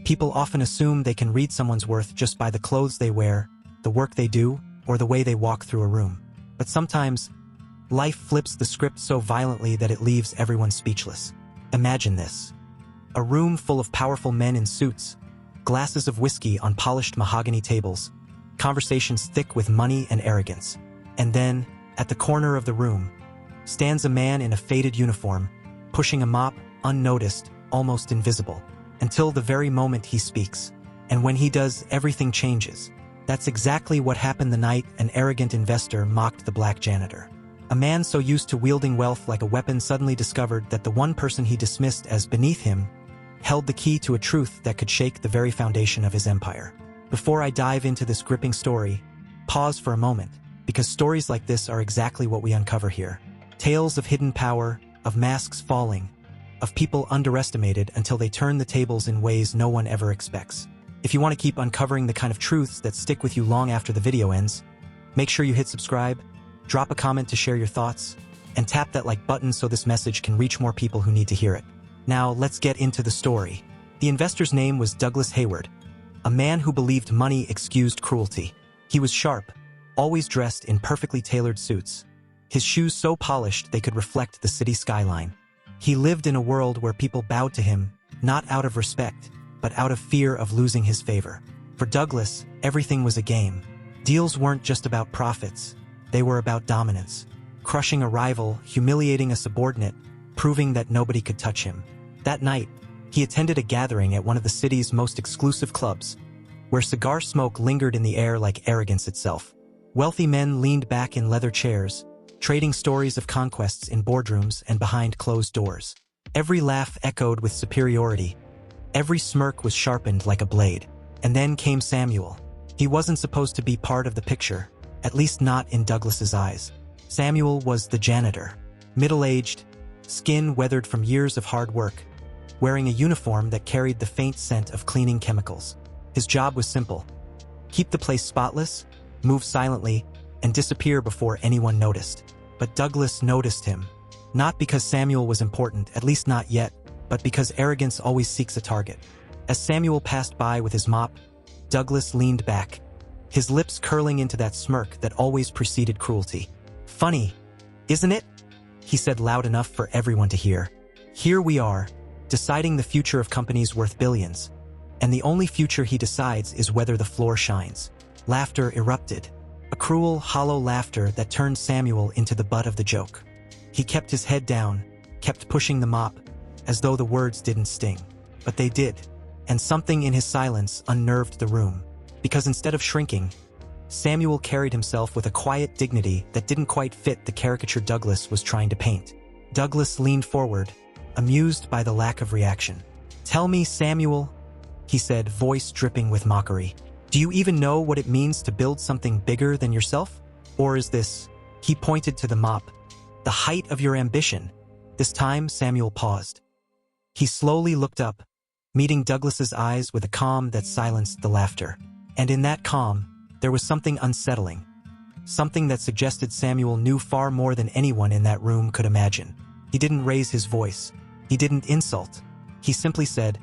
People often assume they can read someone's worth just by the clothes they wear, the work they do, or the way they walk through a room. But sometimes, life flips the script so violently that it leaves everyone speechless. Imagine this. A room full of powerful men in suits, glasses of whiskey on polished mahogany tables, conversations thick with money and arrogance. And then, at the corner of the room, stands a man in a faded uniform, pushing a mop, unnoticed, almost invisible, until the very moment he speaks. And when he does, everything changes. That's exactly what happened the night an arrogant investor mocked the black janitor. A man so used to wielding wealth like a weapon suddenly discovered that the one person he dismissed as beneath him held the key to a truth that could shake the very foundation of his empire. Before I dive into this gripping story, pause for a moment, because stories like this are exactly what we uncover here. Tales of hidden power, of masks falling, of people underestimated until they turn the tables in ways no one ever expects. If you want to keep uncovering the kind of truths that stick with you long after the video ends, make sure you hit subscribe, drop a comment to share your thoughts, and tap that like button so this message can reach more people who need to hear it. Now, let's get into the story. The investor's name was Douglas Hayward, a man who believed money excused cruelty. He was sharp, always dressed in perfectly tailored suits, his shoes so polished they could reflect the city skyline. He lived in a world where people bowed to him, not out of respect, but out of fear of losing his favor. For Douglas, everything was a game. Deals weren't just about profits, they were about dominance. Crushing a rival, humiliating a subordinate, proving that nobody could touch him. That night, he attended a gathering at one of the city's most exclusive clubs, where cigar smoke lingered in the air like arrogance itself. Wealthy men leaned back in leather chairs, trading stories of conquests in boardrooms and behind closed doors. Every laugh echoed with superiority. Every smirk was sharpened like a blade. And then came Samuel. He wasn't supposed to be part of the picture, at least not in Douglas's eyes. Samuel was the janitor, middle-aged, skin weathered from years of hard work, wearing a uniform that carried the faint scent of cleaning chemicals. His job was simple: keep the place spotless, move silently, and disappear before anyone noticed. But Douglas noticed him, not because Samuel was important, at least not yet, but because arrogance always seeks a target. As Samuel passed by with his mop, Douglas leaned back, his lips curling into that smirk that always preceded cruelty. "Funny, isn't it?" he said loud enough for everyone to hear. "Here we are, deciding the future of companies worth billions, and the only future he decides is whether the floor shines." Laughter erupted, a cruel, hollow laughter that turned Samuel into the butt of the joke. He kept his head down, kept pushing the mop, as though the words didn't sting. But they did, and something in his silence unnerved the room, because instead of shrinking, Samuel carried himself with a quiet dignity that didn't quite fit the caricature Douglas was trying to paint. Douglas leaned forward, amused by the lack of reaction. "Tell me, Samuel," he said, voice dripping with mockery, "do you even know what it means to build something bigger than yourself? Or is this," he pointed to the mop, "the height of your ambition?" This time, Samuel paused. He slowly looked up, meeting Douglas's eyes with a calm that silenced the laughter. And in that calm, there was something unsettling, something that suggested Samuel knew far more than anyone in that room could imagine. He didn't raise his voice. He didn't insult. He simply said,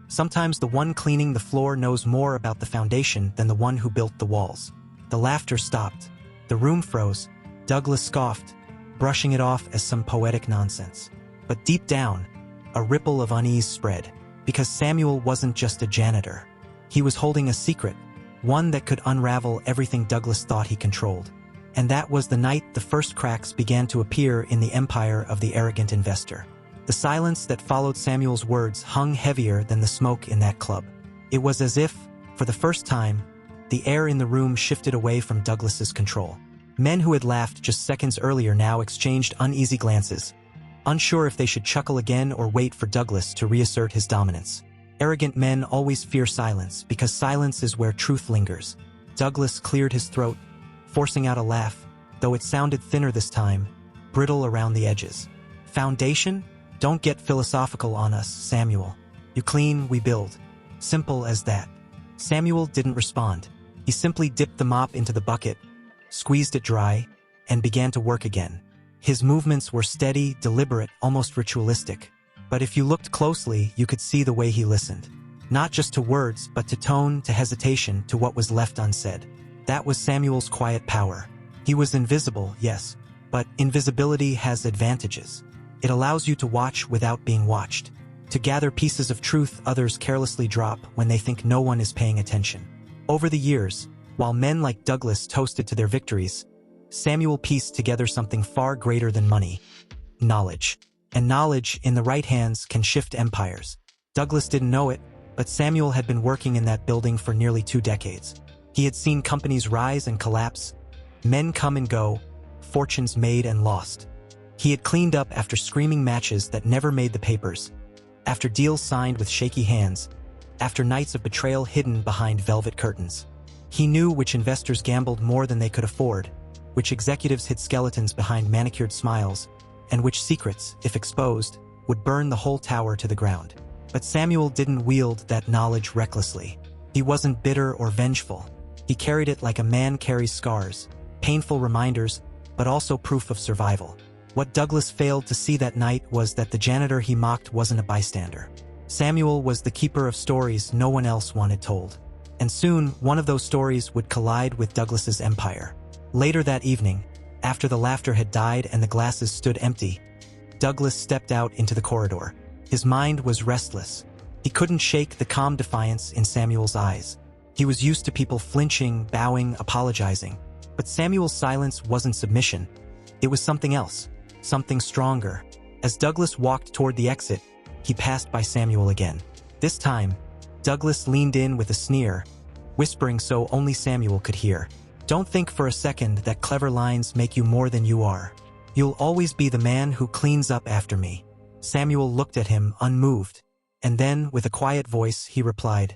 "Sometimes the one cleaning the floor knows more about the foundation than the one who built the walls." The laughter stopped. The room froze. Douglas scoffed, brushing it off as some poetic nonsense. But deep down, a ripple of unease spread, because Samuel wasn't just a janitor. He was holding a secret, one that could unravel everything Douglas thought he controlled. And that was the night the first cracks began to appear in the empire of the arrogant investor. The silence that followed Samuel's words hung heavier than the smoke in that club. It was as if, for the first time, the air in the room shifted away from Douglas's control. Men who had laughed just seconds earlier now exchanged uneasy glances, unsure if they should chuckle again or wait for Douglas to reassert his dominance. Arrogant men always fear silence, because silence is where truth lingers. Douglas cleared his throat, forcing out a laugh, though it sounded thinner this time, brittle around the edges. "Foundation? Don't get philosophical on us, Samuel. You clean, we build. Simple as that." Samuel didn't respond. He simply dipped the mop into the bucket, squeezed it dry, and began to work again. His movements were steady, deliberate, almost ritualistic. But if you looked closely, you could see the way he listened. Not just to words, but to tone, to hesitation, to what was left unsaid. That was Samuel's quiet power. He was invisible, yes, but invisibility has advantages. It allows you to watch without being watched, to gather pieces of truth others carelessly drop when they think no one is paying attention. Over the years, while men like Douglas toasted to their victories, Samuel pieced together something far greater than money: knowledge. And knowledge, in the right hands, can shift empires. Douglas didn't know it, but Samuel had been working in that building for nearly 2 decades. He had seen companies rise and collapse, men come and go, fortunes made and lost. He had cleaned up after screaming matches that never made the papers, after deals signed with shaky hands, after nights of betrayal hidden behind velvet curtains. He knew which investors gambled more than they could afford, which executives hid skeletons behind manicured smiles, and which secrets, if exposed, would burn the whole tower to the ground. But Samuel didn't wield that knowledge recklessly. He wasn't bitter or vengeful. He carried it like a man carries scars, painful reminders, but also proof of survival. What Douglas failed to see that night was that the janitor he mocked wasn't a bystander. Samuel was the keeper of stories no one else wanted told. And soon, one of those stories would collide with Douglas's empire. Later that evening, after the laughter had died and the glasses stood empty, Douglas stepped out into the corridor. His mind was restless. He couldn't shake the calm defiance in Samuel's eyes. He was used to people flinching, bowing, apologizing. But Samuel's silence wasn't submission. It was something else, something stronger. As Douglas walked toward the exit, he passed by Samuel again. This time, Douglas leaned in with a sneer, whispering so only Samuel could hear. "Don't think for a second that clever lines make you more than you are. You'll always be the man who cleans up after me." Samuel looked at him, unmoved, and then, with a quiet voice, he replied,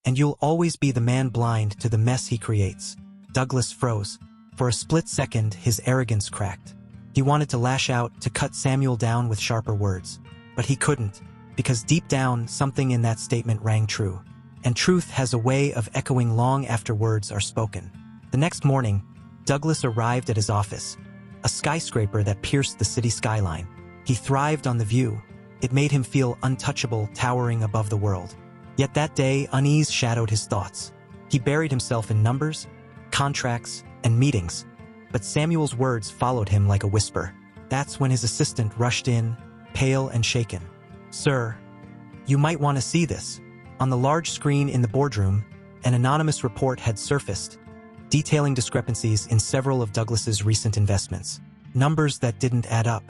"And you'll always be the man blind to the mess he creates." Douglas froze. For a split second, his arrogance cracked. He wanted to lash out, to cut Samuel down with sharper words. But he couldn't, because deep down, something in that statement rang true. And truth has a way of echoing long after words are spoken. The next morning, Douglas arrived at his office, a skyscraper that pierced the city skyline. He thrived on the view. It made him feel untouchable, towering above the world. Yet that day, unease shadowed his thoughts. He buried himself in numbers, contracts, and meetings. But Samuel's words followed him like a whisper. That's when his assistant rushed in, pale and shaken. "Sir, you might want to see this." On the large screen in the boardroom, an anonymous report had surfaced, detailing discrepancies in several of Douglas's recent investments. Numbers that didn't add up.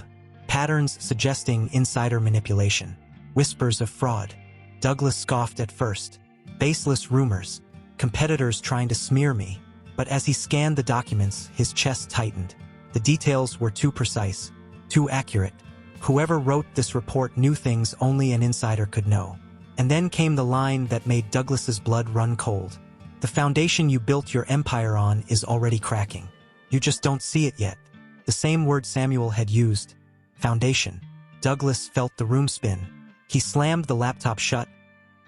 Patterns suggesting insider manipulation. Whispers of fraud. Douglas scoffed at first. Baseless rumors. Competitors trying to smear me. But as he scanned the documents, his chest tightened. The details were too precise, too accurate. Whoever wrote this report knew things only an insider could know. And then came the line that made Douglas's blood run cold. "The foundation you built your empire on is already cracking. You just don't see it yet." The same word Samuel had used. Foundation. Douglas felt the room spin. He slammed the laptop shut,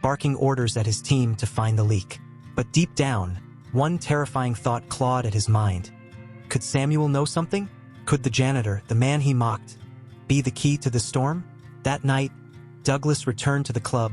barking orders at his team to find the leak. But deep down, one terrifying thought clawed at his mind. Could Samuel know something? Could the janitor, the man he mocked, be the key to the storm? That night, Douglas returned to the club,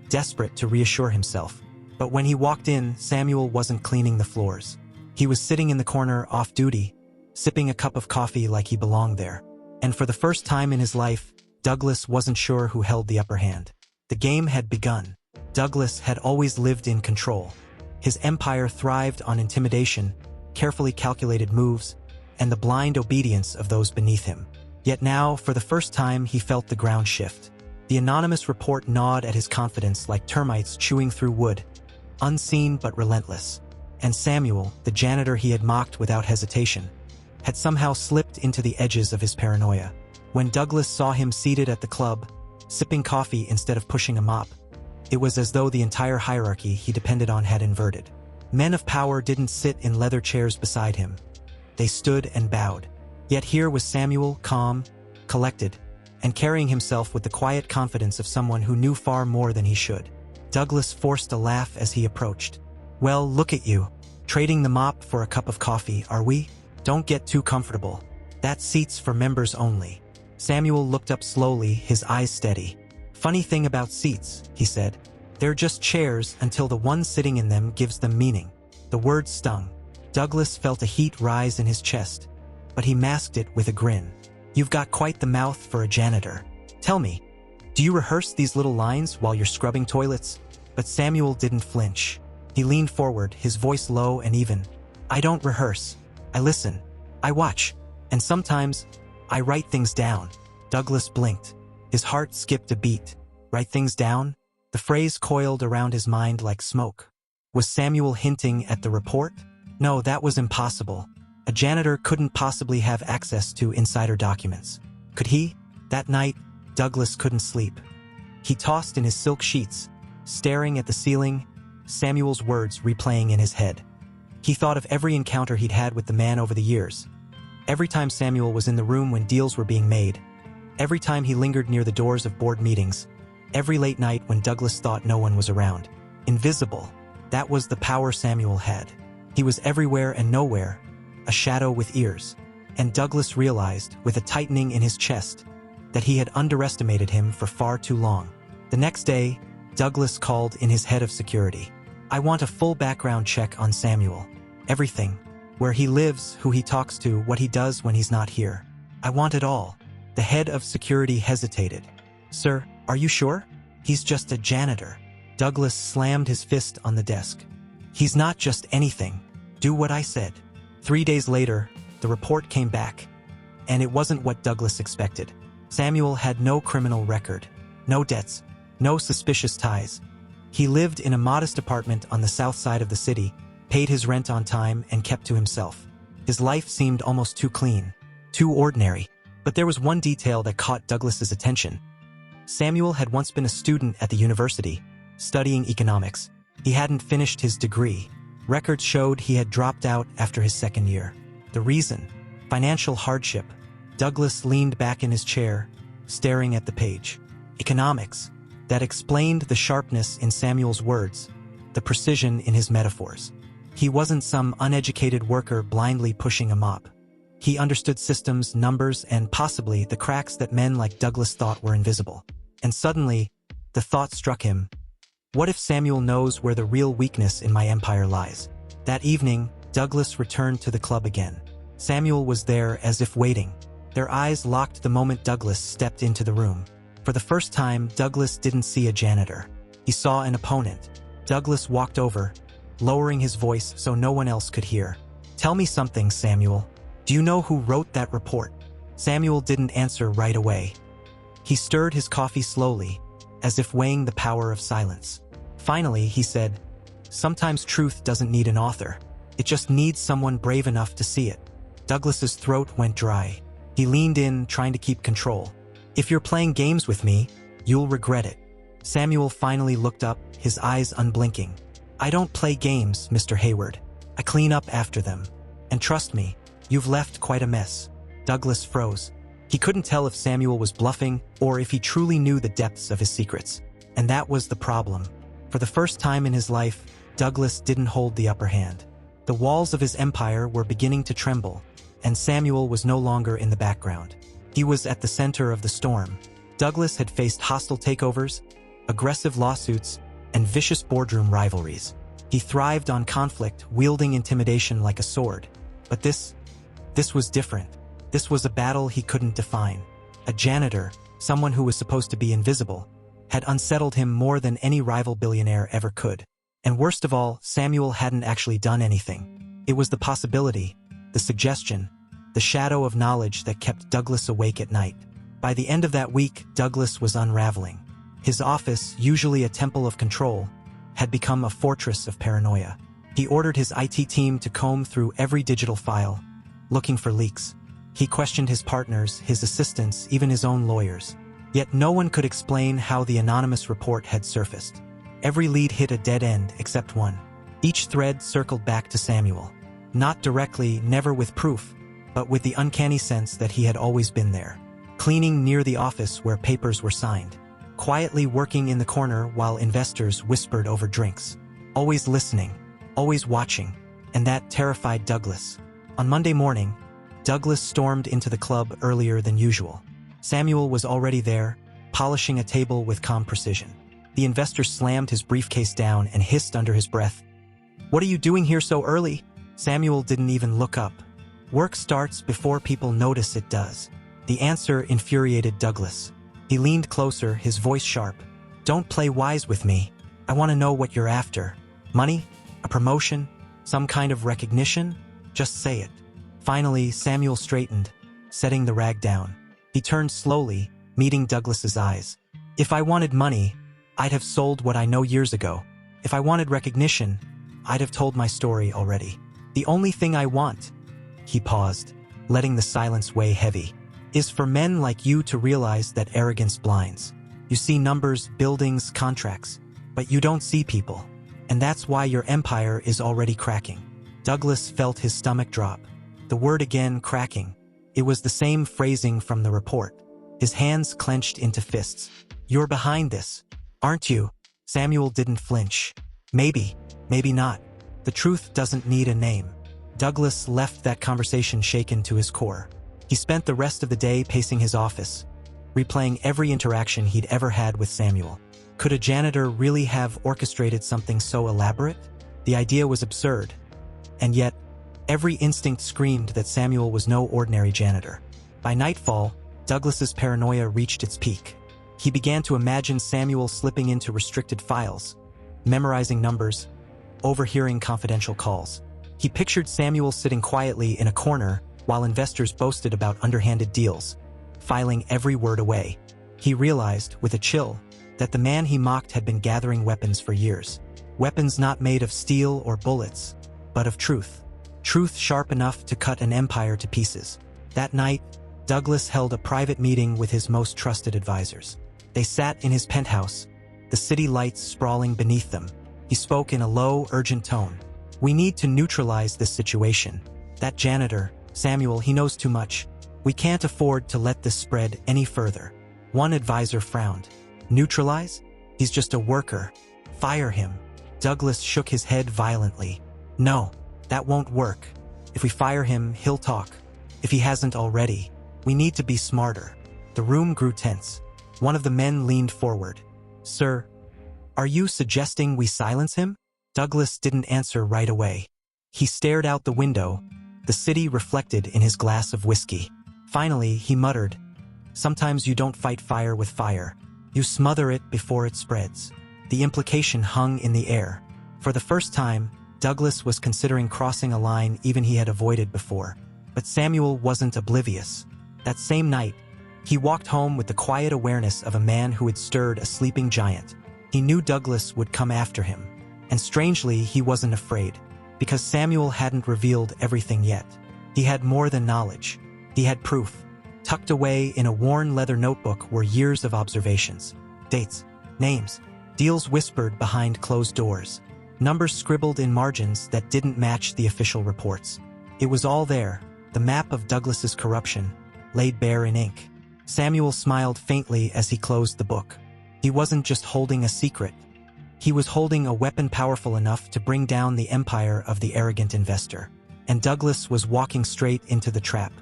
desperate to reassure himself. But when he walked in, Samuel wasn't cleaning the floors. He was sitting in the corner off duty, sipping a cup of coffee like he belonged there. And for the first time in his life, Douglas wasn't sure who held the upper hand. The game had begun. Douglas had always lived in control. His empire thrived on intimidation, carefully calculated moves, and the blind obedience of those beneath him. Yet now, for the first time, he felt the ground shift. The anonymous report gnawed at his confidence like termites chewing through wood, unseen but relentless. And Samuel, the janitor he had mocked without hesitation, had somehow slipped into the edges of his paranoia. When Douglas saw him seated at the club, sipping coffee instead of pushing a mop, it was as though the entire hierarchy he depended on had inverted. Men of power didn't sit in leather chairs beside him. They stood and bowed. Yet here was Samuel, calm, collected, and carrying himself with the quiet confidence of someone who knew far more than he should. Douglas forced a laugh as he approached. "Well, look at you. Trading the mop for a cup of coffee, are we? Don't get too comfortable. That seat's for members only." Samuel looked up slowly, his eyes steady. "Funny thing about seats," he said. They're just chairs until the one sitting in them gives them meaning. The word stung. Douglas felt a heat rise in his chest, but he masked it with a grin. You've got quite the mouth for a janitor. Tell me, do you rehearse these little lines while you're scrubbing toilets? But Samuel didn't flinch. He leaned forward, his voice low and even. I don't rehearse. I listen. I watch. And sometimes, I write things down. Douglas blinked. His heart skipped a beat. Write things down? The phrase coiled around his mind like smoke. Was Samuel hinting at the report? No, that was impossible. A janitor couldn't possibly have access to insider documents. Could he? That night, Douglas couldn't sleep. He tossed in his silk sheets, staring at the ceiling, Samuel's words replaying in his head. He thought of every encounter he'd had with the man over the years. Every time Samuel was in the room when deals were being made. Every time he lingered near the doors of board meetings. Every late night when Douglas thought no one was around. Invisible. That was the power Samuel had. He was everywhere and nowhere, a shadow with ears. And Douglas realized, with a tightening in his chest, that he had underestimated him for far too long. The next day, Douglas called in his head of security. I want a full background check on Samuel. Everything. Where he lives, who he talks to, what he does when he's not here. I want it all. The head of security hesitated. Sir, are you sure? He's just a janitor. Douglas slammed his fist on the desk. He's not just anything. Do what I said. 3 days later, the report came back. And it wasn't what Douglas expected. Samuel had no criminal record. No debts. No suspicious ties. He lived in a modest apartment on the south side of the city, paid his rent on time, and kept to himself. His life seemed almost too clean, too ordinary. But there was one detail that caught Douglas's attention. Samuel had once been a student at the university, studying economics. He hadn't finished his degree. Records showed he had dropped out after his second year. The reason? Financial hardship. Douglas leaned back in his chair, staring at the page. Economics. That explained the sharpness in Samuel's words, the precision in his metaphors. He wasn't some uneducated worker blindly pushing a mop. He understood systems, numbers, and possibly the cracks that men like Douglas thought were invisible. And suddenly, the thought struck him. What if Samuel knows where the real weakness in my empire lies? That evening, Douglas returned to the club again. Samuel was there as if waiting. Their eyes locked the moment Douglas stepped into the room. For the first time, Douglas didn't see a janitor. He saw an opponent. Douglas walked over, lowering his voice so no one else could hear. Tell me something, Samuel. Do you know who wrote that report? Samuel didn't answer right away. He stirred his coffee slowly, as if weighing the power of silence. Finally, he said, sometimes truth doesn't need an author. It just needs someone brave enough to see it. Douglas's throat went dry. He leaned in, trying to keep control. If you're playing games with me, you'll regret it. Samuel finally looked up, his eyes unblinking. I don't play games, Mr. Hayward. I clean up after them. And trust me, you've left quite a mess. Douglas froze. He couldn't tell if Samuel was bluffing or if he truly knew the depths of his secrets. And that was the problem. For the first time in his life, Douglas didn't hold the upper hand. The walls of his empire were beginning to tremble, and Samuel was no longer in the background. He was at the center of the storm. Douglas had faced hostile takeovers, aggressive lawsuits, and vicious boardroom rivalries. He thrived on conflict, wielding intimidation like a sword. But this was different. This was a battle he couldn't define. A janitor, someone who was supposed to be invisible, had unsettled him more than any rival billionaire ever could. And worst of all, Samuel hadn't actually done anything. It was the possibility, the suggestion, the shadow of knowledge that kept Douglas awake at night. By the end of that week, Douglas was unraveling. His office, usually a temple of control, had become a fortress of paranoia. He ordered his IT team to comb through every digital file, looking for leaks. He questioned his partners, his assistants, even his own lawyers. Yet no one could explain how the anonymous report had surfaced. Every lead hit a dead end except one. Each thread circled back to Samuel. Not directly, never with proof, but with the uncanny sense that he had always been there. Cleaning near the office where papers were signed. Quietly working in the corner while investors whispered over drinks. Always listening. Always watching. And that terrified Douglas. On Monday morning, Douglas stormed into the club earlier than usual. Samuel was already there, polishing a table with calm precision. The investor slammed his briefcase down and hissed under his breath, "What are you doing here so early?" Samuel didn't even look up. Work starts before people notice it does. The answer infuriated Douglas. He leaned closer, his voice sharp. "Don't play wise with me. I want to know what you're after. Money? A promotion? Some kind of recognition? Just say it." Finally, Samuel straightened, setting the rag down. He turned slowly, meeting Douglas's eyes. "If I wanted money, I'd have sold what I know years ago. If I wanted recognition, I'd have told my story already. The only thing I want," he paused, letting the silence weigh heavy, "is for men like you to realize that arrogance blinds. You see numbers, buildings, contracts, but you don't see people. And that's why your empire is already cracking." Douglas felt his stomach drop. The word again, cracking. It was the same phrasing from the report. His hands clenched into fists. "You're behind this, aren't you?" Samuel didn't flinch. Maybe not. The truth doesn't need a name." Douglas left that conversation shaken to his core. He spent the rest of the day pacing his office, replaying every interaction he'd ever had with Samuel. Could a janitor really have orchestrated something so elaborate? The idea was absurd. And yet, every instinct screamed that Samuel was no ordinary janitor. By nightfall, Douglas's paranoia reached its peak. He began to imagine Samuel slipping into restricted files, memorizing numbers, overhearing confidential calls. He pictured Samuel sitting quietly in a corner while investors boasted about underhanded deals, filing every word away. He realized, with a chill, that the man he mocked had been gathering weapons for years. Weapons not made of steel or bullets, but of truth. Truth sharp enough to cut an empire to pieces. That night, Douglas held a private meeting with his most trusted advisors. They sat in his penthouse, the city lights sprawling beneath them. He spoke in a low, urgent tone. "We need to neutralize this situation. That janitor, Samuel, he knows too much. We can't afford to let this spread any further." One advisor frowned. "Neutralize? He's just a worker. Fire him." Douglas shook his head violently. "No, that won't work. If we fire him, he'll talk. If he hasn't already, we need to be smarter." The room grew tense. One of the men leaned forward. "Sir, are you suggesting we silence him?" Douglas didn't answer right away. He stared out the window, the city reflected in his glass of whiskey. Finally, he muttered, "Sometimes you don't fight fire with fire. You smother it before it spreads." The implication hung in the air. For the first time, Douglas was considering crossing a line even he had avoided before. But Samuel wasn't oblivious. That same night, he walked home with the quiet awareness of a man who had stirred a sleeping giant. He knew Douglas would come after him. And strangely, he wasn't afraid, because Samuel hadn't revealed everything yet. He had more than knowledge. He had proof. Tucked away in a worn leather notebook were years of observations. Dates, names, deals whispered behind closed doors, numbers scribbled in margins that didn't match the official reports. It was all there, the map of Douglas's corruption, laid bare in ink. Samuel smiled faintly as he closed the book. He wasn't just holding a secret. He was holding a weapon powerful enough to bring down the empire of the arrogant investor. And Douglas was walking straight into the trap.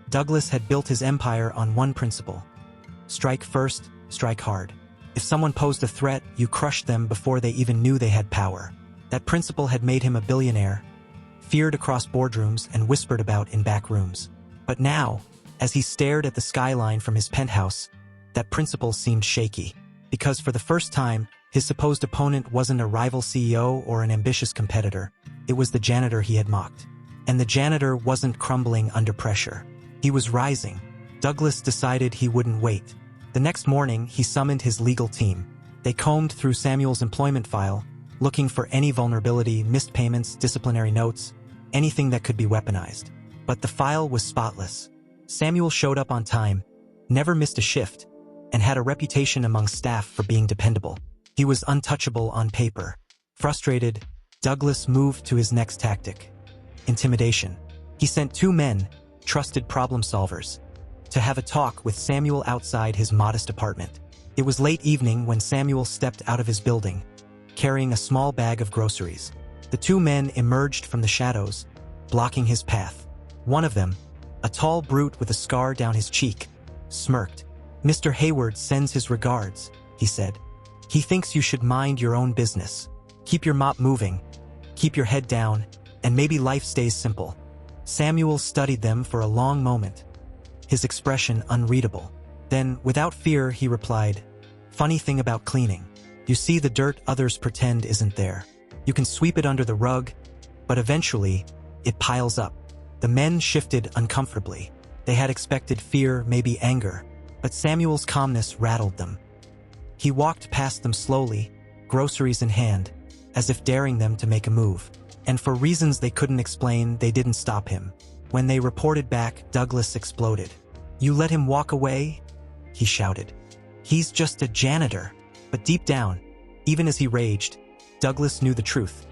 Douglas had built his empire on one principle. Strike first, strike hard. If someone posed a threat, you crushed them before they even knew they had power. That principle had made him a billionaire, feared across boardrooms and whispered about in back rooms. But now, as he stared at the skyline from his penthouse, that principle seemed shaky. Because for the first time, his supposed opponent wasn't a rival CEO or an ambitious competitor. It was the janitor he had mocked. And the janitor wasn't crumbling under pressure. He was rising. Douglas decided he wouldn't wait. The next morning, he summoned his legal team. They combed through Samuel's employment file, looking for any vulnerability, missed payments, disciplinary notes, anything that could be weaponized. But the file was spotless. Samuel showed up on time, never missed a shift, and had a reputation among staff for being dependable. He was untouchable on paper. Frustrated, Douglas moved to his next tactic: intimidation. He sent 2 men, trusted problem solvers, to have a talk with Samuel outside his modest apartment. It was late evening when Samuel stepped out of his building, carrying a small bag of groceries. The 2 men emerged from the shadows, blocking his path. One of them, a tall brute with a scar down his cheek, smirked. "Mr. Hayward sends his regards," he said. He thinks you should mind your own business. Keep your mop moving, keep your head down, and maybe life stays simple. Samuel studied them for a long moment, his expression unreadable. Then, without fear, he replied, "Funny thing about cleaning. You see the dirt others pretend isn't there. You can sweep it under the rug, but eventually, it piles up." The men shifted uncomfortably. They had expected fear, maybe anger, but Samuel's calmness rattled them. He walked past them slowly, groceries in hand, as if daring them to make a move. And for reasons they couldn't explain, they didn't stop him. When they reported back, Douglas exploded. "You let him walk away?" he shouted. "He's just a janitor." But deep down, even as he raged, Douglas knew the truth.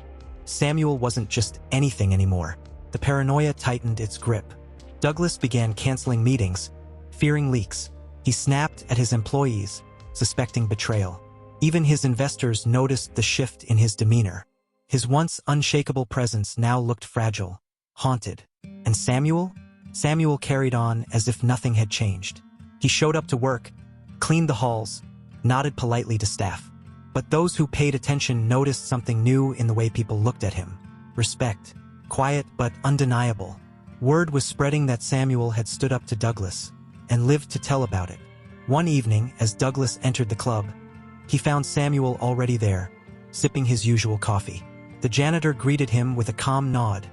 Samuel wasn't just anything anymore. The paranoia tightened its grip. Douglas began canceling meetings, fearing leaks. He snapped at his employees, suspecting betrayal. Even his investors noticed the shift in his demeanor. His once unshakable presence now looked fragile, haunted. And Samuel? Samuel carried on as if nothing had changed. He showed up to work, cleaned the halls, nodded politely to staff. But those who paid attention noticed something new in the way people looked at him. Respect. Quiet but undeniable. Word was spreading that Samuel had stood up to Douglas and lived to tell about it. One evening, as Douglas entered the club, he found Samuel already there, sipping his usual coffee. The janitor greeted him with a calm nod,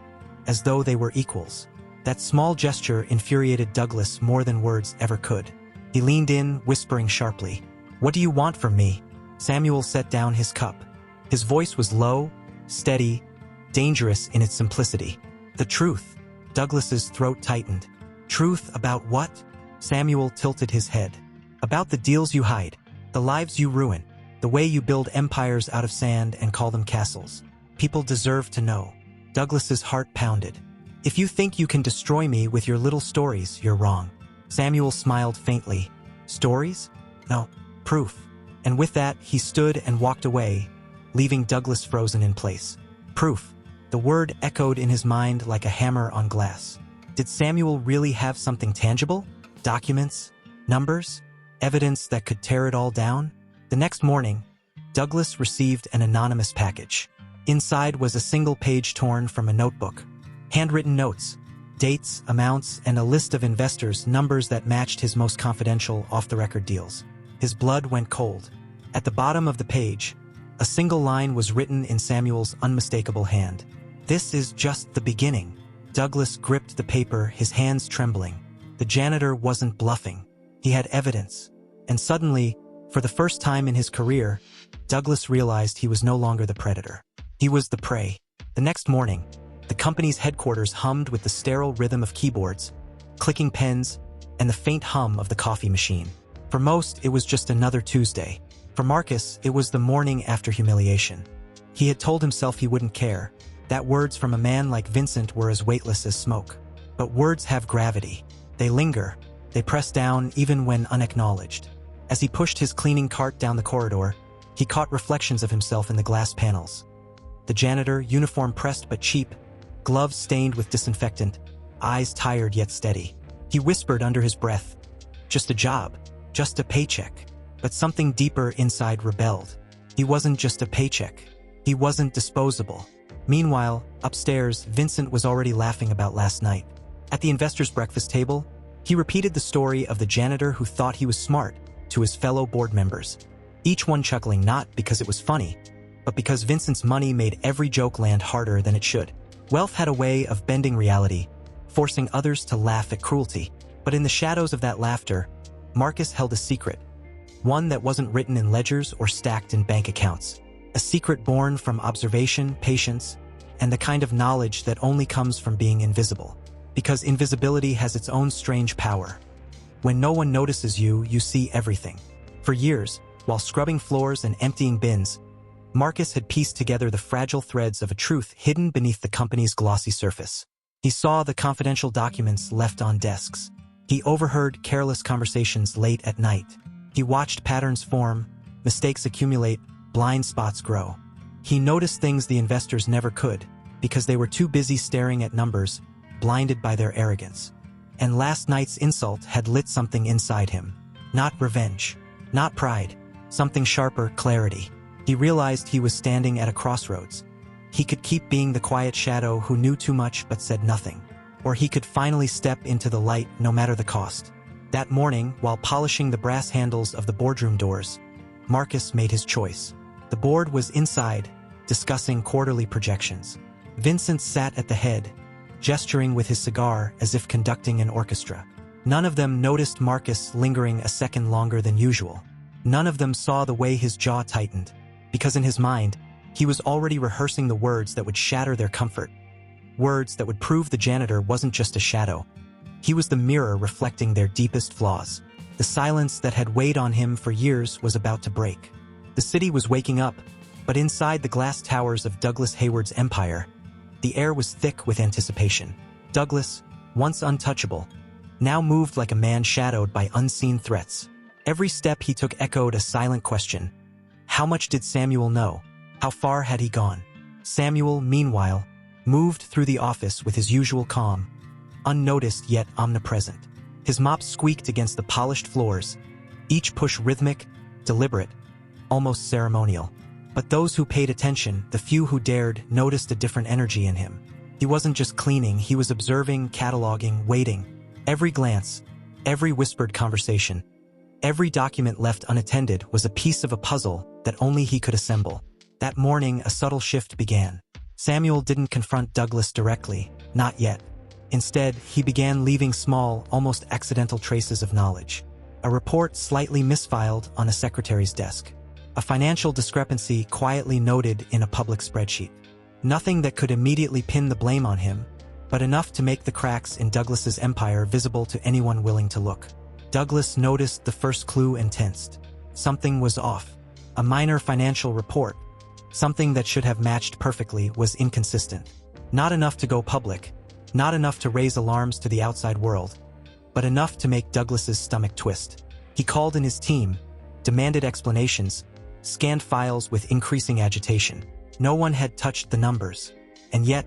as though they were equals. That small gesture infuriated Douglas more than words ever could. He leaned in, whispering sharply, "What do you want from me?" Samuel set down his cup. His voice was low, steady, dangerous in its simplicity. "The truth." Douglas's throat tightened. "Truth about what?" Samuel tilted his head. "About the deals you hide, the lives you ruin, the way you build empires out of sand and call them castles. People deserve to know." Douglas's heart pounded. "If you think you can destroy me with your little stories, you're wrong." Samuel smiled faintly. "Stories? No, proof." And with that, he stood and walked away, leaving Douglas frozen in place. Proof. The word echoed in his mind like a hammer on glass. Did Samuel really have something tangible? Documents? Numbers? Evidence that could tear it all down? The next morning, Douglas received an anonymous package. Inside was a single page torn from a notebook. Handwritten notes, dates, amounts, and a list of investors' numbers that matched his most confidential off-the-record deals. His blood went cold. At the bottom of the page, a single line was written in Samuel's unmistakable hand. "This is just the beginning." Douglas gripped the paper, his hands trembling. The janitor wasn't bluffing. He had evidence. And suddenly, for the first time in his career, Douglas realized he was no longer the predator. He was the prey. The next morning, the company's headquarters hummed with the sterile rhythm of keyboards, clicking pens, and the faint hum of the coffee machine. For most, it was just another Tuesday. For Marcus, it was the morning after humiliation. He had told himself he wouldn't care, that words from a man like Vincent were as weightless as smoke. But words have gravity. They linger. They press down even when unacknowledged. As he pushed his cleaning cart down the corridor, he caught reflections of himself in the glass panels. The janitor, uniform pressed but cheap, gloves stained with disinfectant, eyes tired yet steady. He whispered under his breath, "Just a job, just a paycheck." But something deeper inside rebelled. He wasn't just a paycheck. He wasn't disposable. Meanwhile, upstairs, Vincent was already laughing about last night. At the investors' breakfast table, he repeated the story of the janitor who thought he was smart to his fellow board members, each one chuckling not because it was funny, but because Vincent's money made every joke land harder than it should. Wealth had a way of bending reality, forcing others to laugh at cruelty. But in the shadows of that laughter, Marcus held a secret, one that wasn't written in ledgers or stacked in bank accounts. A secret born from observation, patience, and the kind of knowledge that only comes from being invisible. Because invisibility has its own strange power. When no one notices you, you see everything. For years, while scrubbing floors and emptying bins, Marcus had pieced together the fragile threads of a truth hidden beneath the company's glossy surface. He saw the confidential documents left on desks. He overheard careless conversations late at night. He watched patterns form, mistakes accumulate, blind spots grow. He noticed things the investors never could, because they were too busy staring at numbers, blinded by their arrogance. And last night's insult had lit something inside him. Not revenge, not pride, Something sharper, clarity. He realized he was standing at a crossroads. He could keep being the quiet shadow who knew too much but said nothing. Or he could finally step into the light no matter the cost. That morning, while polishing the brass handles of the boardroom doors, Marcus made his choice. The board was inside, discussing quarterly projections. Vincent sat at the head, gesturing with his cigar as if conducting an orchestra. None of them noticed Marcus lingering a second longer than usual. None of them saw the way his jaw tightened, because in his mind, he was already rehearsing the words that would shatter their comfort. Words that would prove the janitor wasn't just a shadow. He was the mirror reflecting their deepest flaws. The silence that had weighed on him for years was about to break. The city was waking up, but inside the glass towers of Douglas Hayward's empire, the air was thick with anticipation. Douglas, once untouchable, now moved like a man shadowed by unseen threats. Every step he took echoed a silent question. How much did Samuel know? How far had he gone? Samuel, meanwhile, moved through the office with his usual calm, unnoticed yet omnipresent. His mop squeaked against the polished floors, each push rhythmic, deliberate, almost ceremonial. But those who paid attention, the few who dared, noticed a different energy in him. He wasn't just cleaning, he was observing, cataloging, waiting. Every glance, every whispered conversation, every document left unattended was a piece of a puzzle that only he could assemble. That morning, a subtle shift began. Samuel didn't confront Douglas directly, not yet. Instead, he began leaving small, almost accidental traces of knowledge. A report slightly misfiled on a secretary's desk. A financial discrepancy quietly noted in a public spreadsheet. Nothing that could immediately pin the blame on him, but enough to make the cracks in Douglas's empire visible to anyone willing to look. Douglas noticed the first clue and tensed. Something was off. A minor financial report, something that should have matched perfectly, was inconsistent. Not enough to go public, not enough to raise alarms to the outside world, but enough to make Douglas's stomach twist. He called in his team, demanded explanations, scanned files with increasing agitation. No one had touched the numbers, and yet,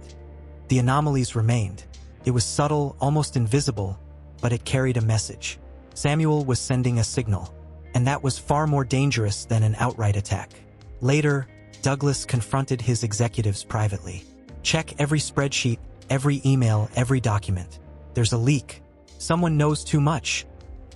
the anomalies remained. It was subtle, almost invisible, but it carried a message. Samuel was sending a signal, and that was far more dangerous than an outright attack. Later, Douglas confronted his executives privately. Check every spreadsheet, every email, every document. There's a leak. Someone knows too much,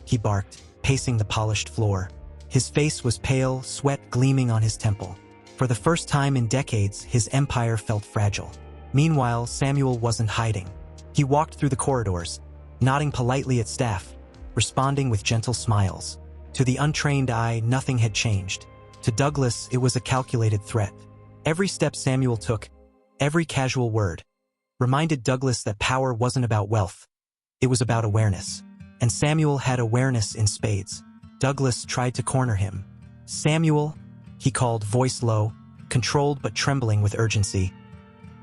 he barked, pacing the polished floor. His face was pale, sweat gleaming on his temple. For the first time in decades, his empire felt fragile. Meanwhile, Samuel wasn't hiding. He walked through the corridors, nodding politely at staff, responding with gentle smiles. To the untrained eye, nothing had changed. To Douglas, it was a calculated threat. Every step Samuel took, every casual word, reminded Douglas that power wasn't about wealth. It was about awareness. And Samuel had awareness in spades. Douglas tried to corner him. Samuel, he called, voice low, controlled but trembling with urgency.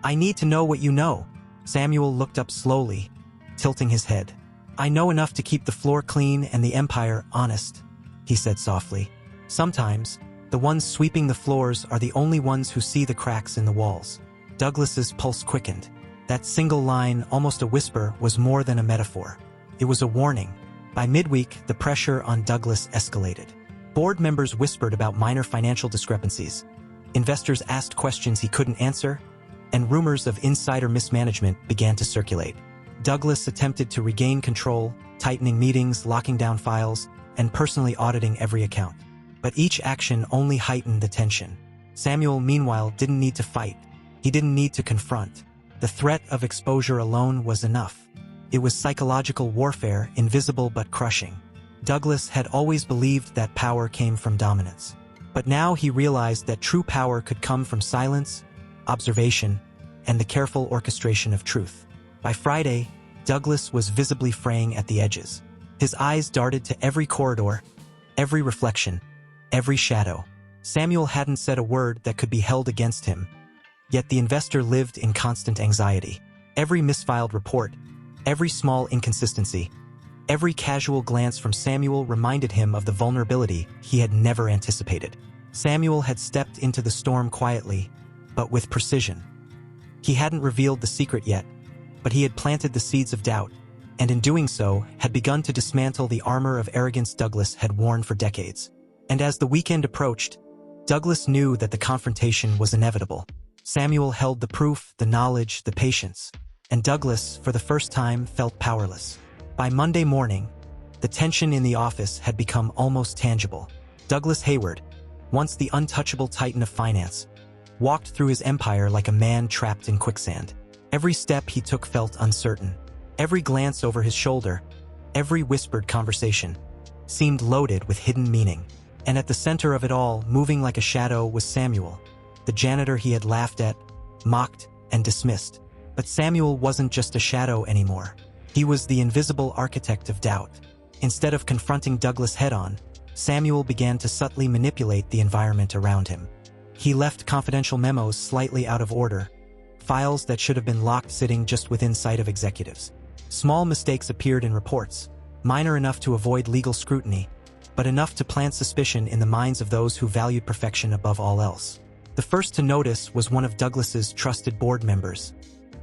I need to know what you know. Samuel looked up slowly, tilting his head. I know enough to keep the floor clean and the empire honest, he said softly. Sometimes, the ones sweeping the floors are the only ones who see the cracks in the walls. Douglas's pulse quickened. That single line, almost a whisper, was more than a metaphor. It was a warning. By midweek, the pressure on Douglas escalated. Board members whispered about minor financial discrepancies. Investors asked questions he couldn't answer, and rumors of insider mismanagement began to circulate. Douglas attempted to regain control, tightening meetings, locking down files, and personally auditing every account. But each action only heightened the tension. Samuel, meanwhile, didn't need to fight. He didn't need to confront. The threat of exposure alone was enough. It was psychological warfare, invisible but crushing. Douglas had always believed that power came from dominance. But now he realized that true power could come from silence, observation, and the careful orchestration of truth. By Friday, Douglas was visibly fraying at the edges. His eyes darted to every corridor, every reflection, every shadow. Samuel hadn't said a word that could be held against him, yet the investor lived in constant anxiety. Every misfiled report, every small inconsistency, every casual glance from Samuel reminded him of the vulnerability he had never anticipated. Samuel had stepped into the storm quietly, but with precision. He hadn't revealed the secret yet, but he had planted the seeds of doubt, and in doing so, had begun to dismantle the armor of arrogance Douglas had worn for decades. And as the weekend approached, Douglas knew that the confrontation was inevitable. Samuel held the proof, the knowledge, the patience, and Douglas, for the first time, felt powerless. By Monday morning, the tension in the office had become almost tangible. Douglas Hayward, once the untouchable titan of finance, walked through his empire like a man trapped in quicksand. Every step he took felt uncertain. Every glance over his shoulder, every whispered conversation, seemed loaded with hidden meaning. And at the center of it all, moving like a shadow, was Samuel, the janitor he had laughed at, mocked, and dismissed. But Samuel wasn't just a shadow anymore. He was the invisible architect of doubt. Instead of confronting Douglas head-on, Samuel began to subtly manipulate the environment around him. He left confidential memos slightly out of order, files that should have been locked sitting just within sight of executives. Small mistakes appeared in reports, minor enough to avoid legal scrutiny, but enough to plant suspicion in the minds of those who valued perfection above all else. The first to notice was one of Douglas's trusted board members,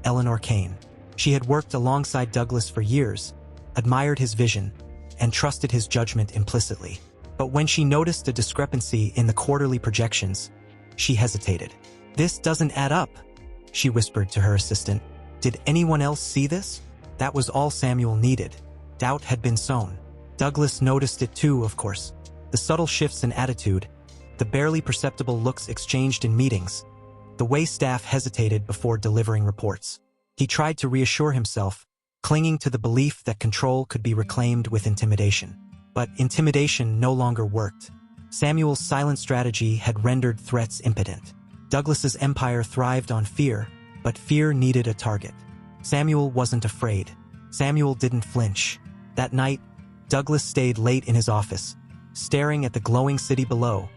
Eleanor Kane. She had worked alongside Douglas for years, admired his vision, and trusted his judgment implicitly. But when she noticed a discrepancy in the quarterly projections, she hesitated. "This doesn't add up," she whispered to her assistant. "Did anyone else see this?" That was all Samuel needed. Doubt had been sown. Douglas noticed it too, of course. The subtle shifts in attitude, the barely perceptible looks exchanged in meetings, the way staff hesitated before delivering reports. He tried to reassure himself, clinging to the belief that control could be reclaimed with intimidation. But intimidation no longer worked. Samuel's silent strategy had rendered threats impotent. Douglas's empire thrived on fear, but fear needed a target. Samuel wasn't afraid. Samuel didn't flinch. That night, Douglas stayed late in his office, staring at the glowing city below,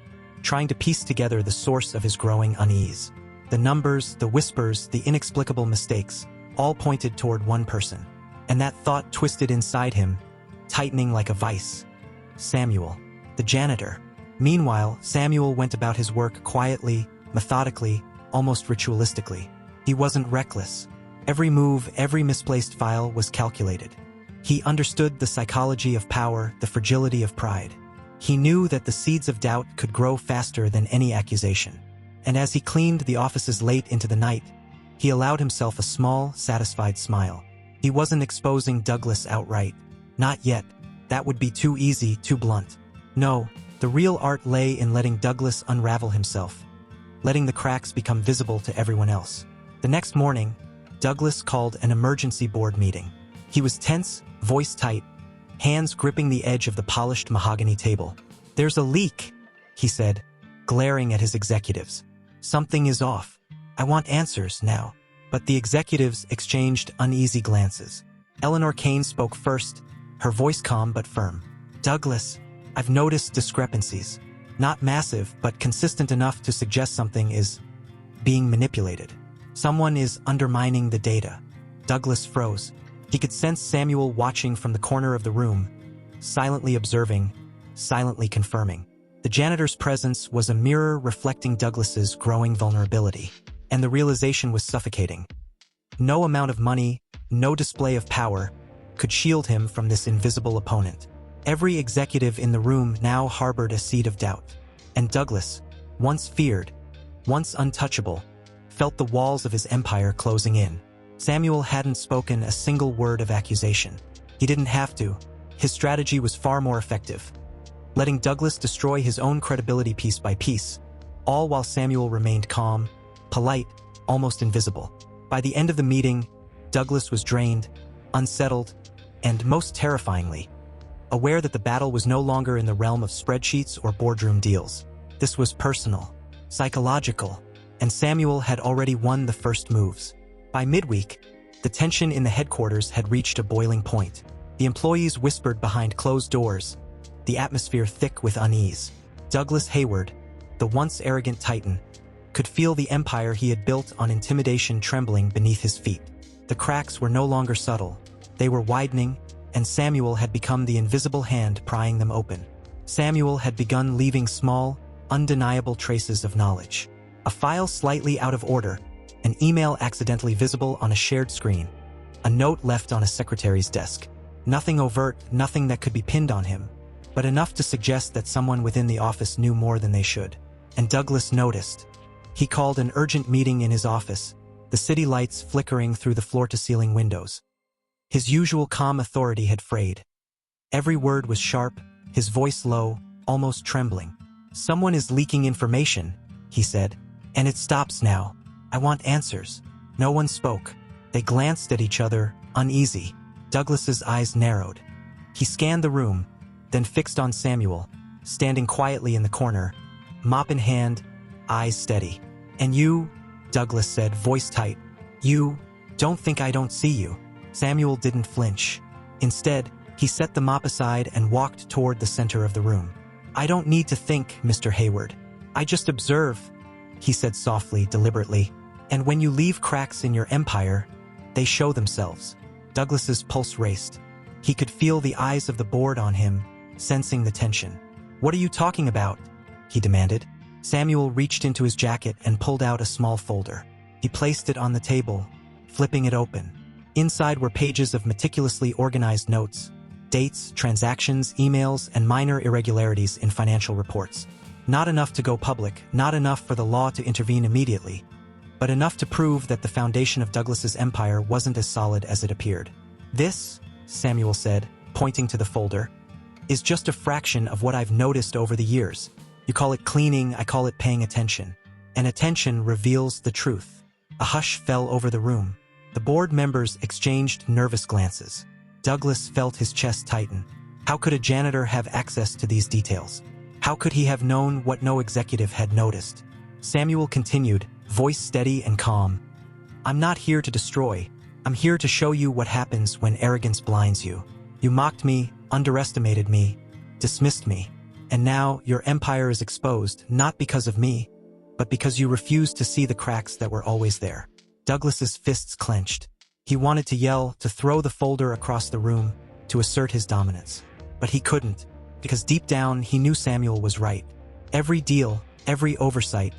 trying to piece together the source of his growing unease. The numbers, the whispers, the inexplicable mistakes, all pointed toward one person. And that thought twisted inside him, tightening like a vice. Samuel, the janitor. Meanwhile, Samuel went about his work quietly, methodically, almost ritualistically. He wasn't reckless. Every move, every misplaced file was calculated. He understood the psychology of power, the fragility of pride. He knew that the seeds of doubt could grow faster than any accusation. And as he cleaned the offices late into the night, he allowed himself a small, satisfied smile. He wasn't exposing Douglas outright. Not yet. That would be too easy, too blunt. No, the real art lay in letting Douglas unravel himself, letting the cracks become visible to everyone else. The next morning, Douglas called an emergency board meeting. He was tense, voice tight, hands gripping the edge of the polished mahogany table. "There's a leak," he said, glaring at his executives. "Something is off. I want answers now." But the executives exchanged uneasy glances. Eleanor Kane spoke first, her voice calm but firm. "Douglas, I've noticed discrepancies. Not massive, but consistent enough to suggest something is being manipulated. Someone is undermining the data." Douglas froze. He could sense Samuel watching from the corner of the room, silently observing, silently confirming. The janitor's presence was a mirror reflecting Douglas's growing vulnerability, and the realization was suffocating. No amount of money, no display of power, could shield him from this invisible opponent. Every executive in the room now harbored a seed of doubt, and Douglas, once feared, once untouchable, felt the walls of his empire closing in. Samuel hadn't spoken a single word of accusation. He didn't have to. His strategy was far more effective, letting Douglas destroy his own credibility piece by piece, all while Samuel remained calm, polite, almost invisible. By the end of the meeting, Douglas was drained, unsettled, and most terrifyingly, aware that the battle was no longer in the realm of spreadsheets or boardroom deals. This was personal, psychological, and Samuel had already won the first moves. By midweek, the tension in the headquarters had reached a boiling point. The employees whispered behind closed doors, the atmosphere thick with unease. Douglas Hayward, the once arrogant titan, could feel the empire he had built on intimidation trembling beneath his feet. The cracks were no longer subtle. They were widening, and Samuel had become the invisible hand prying them open. Samuel had begun leaving small, undeniable traces of knowledge. A file slightly out of order, an email accidentally visible on a shared screen, a note left on a secretary's desk. Nothing overt, nothing that could be pinned on him, but enough to suggest that someone within the office knew more than they should. And Douglas noticed. He called an urgent meeting in his office, the city lights flickering through the floor-to-ceiling windows. His usual calm authority had frayed. Every word was sharp, his voice low, almost trembling. "Someone is leaking information," he said. "And it stops now. I want answers." No one spoke. They glanced at each other, uneasy. Douglas's eyes narrowed. He scanned the room, then fixed on Samuel, standing quietly in the corner, mop in hand, eyes steady. "And you," Douglas said, voice tight, "you don't think I don't see you." Samuel didn't flinch. Instead, he set the mop aside and walked toward the center of the room. "I don't need to think, Mr. Hayward. I just observe," he said softly, deliberately. "And when you leave cracks in your empire, they show themselves." Douglas's pulse raced. He could feel the eyes of the board on him, sensing the tension. "What are you talking about?" he demanded. Samuel reached into his jacket and pulled out a small folder. He placed it on the table, flipping it open. Inside were pages of meticulously organized notes, dates, transactions, emails, and minor irregularities in financial reports. Not enough to go public, not enough for the law to intervene immediately, but enough to prove that the foundation of Douglas's empire wasn't as solid as it appeared. "This," Samuel said, pointing to the folder, "is just a fraction of what I've noticed over the years. You call it cleaning, I call it paying attention. And attention reveals the truth." A hush fell over the room. The board members exchanged nervous glances. Douglas felt his chest tighten. How could a janitor have access to these details? How could he have known what no executive had noticed? Samuel continued, voice steady and calm. "I'm not here to destroy. I'm here to show you what happens when arrogance blinds you. You mocked me, underestimated me, dismissed me. And now your empire is exposed, not because of me, but because you refused to see the cracks that were always there." Douglas's fists clenched. He wanted to yell, to throw the folder across the room, to assert his dominance. But he couldn't, because deep down he knew Samuel was right. Every deal, every oversight,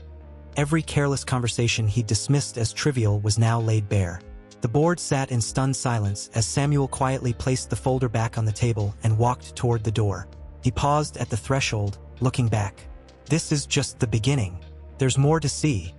every careless conversation he dismissed as trivial was now laid bare. The board sat in stunned silence as Samuel quietly placed the folder back on the table and walked toward the door. He paused at the threshold, looking back. "This is just the beginning. There's more to see.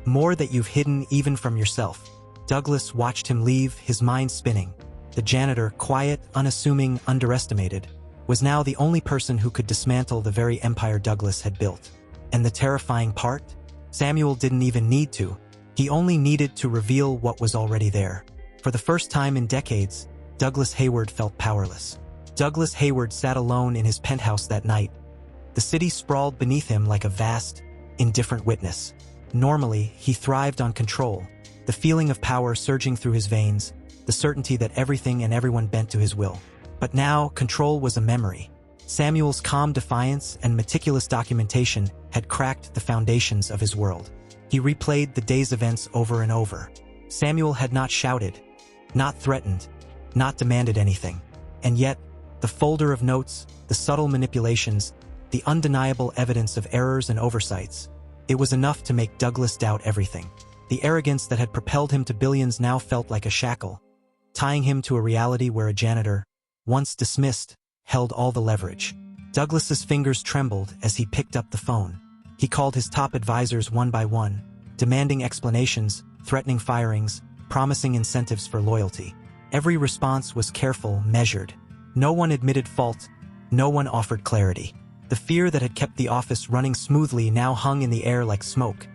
More that you've hidden even from yourself." Douglas watched him leave, his mind spinning. The janitor, quiet, unassuming, underestimated, was now the only person who could dismantle the very empire Douglas had built. And the terrifying part? Samuel didn't even need to. He only needed to reveal what was already there. For the first time in decades, Douglas Hayward felt powerless. Douglas Hayward sat alone in his penthouse that night. The city sprawled beneath him like a vast, indifferent witness. Normally, he thrived on control, the feeling of power surging through his veins, the certainty that everything and everyone bent to his will. But now, control was a memory. Samuel's calm defiance and meticulous documentation had cracked the foundations of his world. He replayed the day's events over and over. Samuel had not shouted, not threatened, not demanded anything. And yet, the folder of notes, the subtle manipulations, the undeniable evidence of errors and oversights, it was enough to make Douglas doubt everything. The arrogance that had propelled him to billions now felt like a shackle, tying him to a reality where a janitor, once dismissed, held all the leverage. Douglas's fingers trembled as he picked up the phone. He called his top advisors one by one, demanding explanations, threatening firings, promising incentives for loyalty. Every response was careful, measured. No one admitted fault, no one offered clarity. The fear that had kept the office running smoothly now hung in the air like smoke.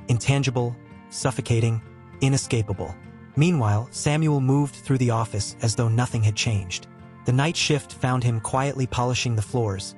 Intangible, suffocating, inescapable. Meanwhile, Samuel moved through the office as though nothing had changed. The night shift found him quietly polishing the floors,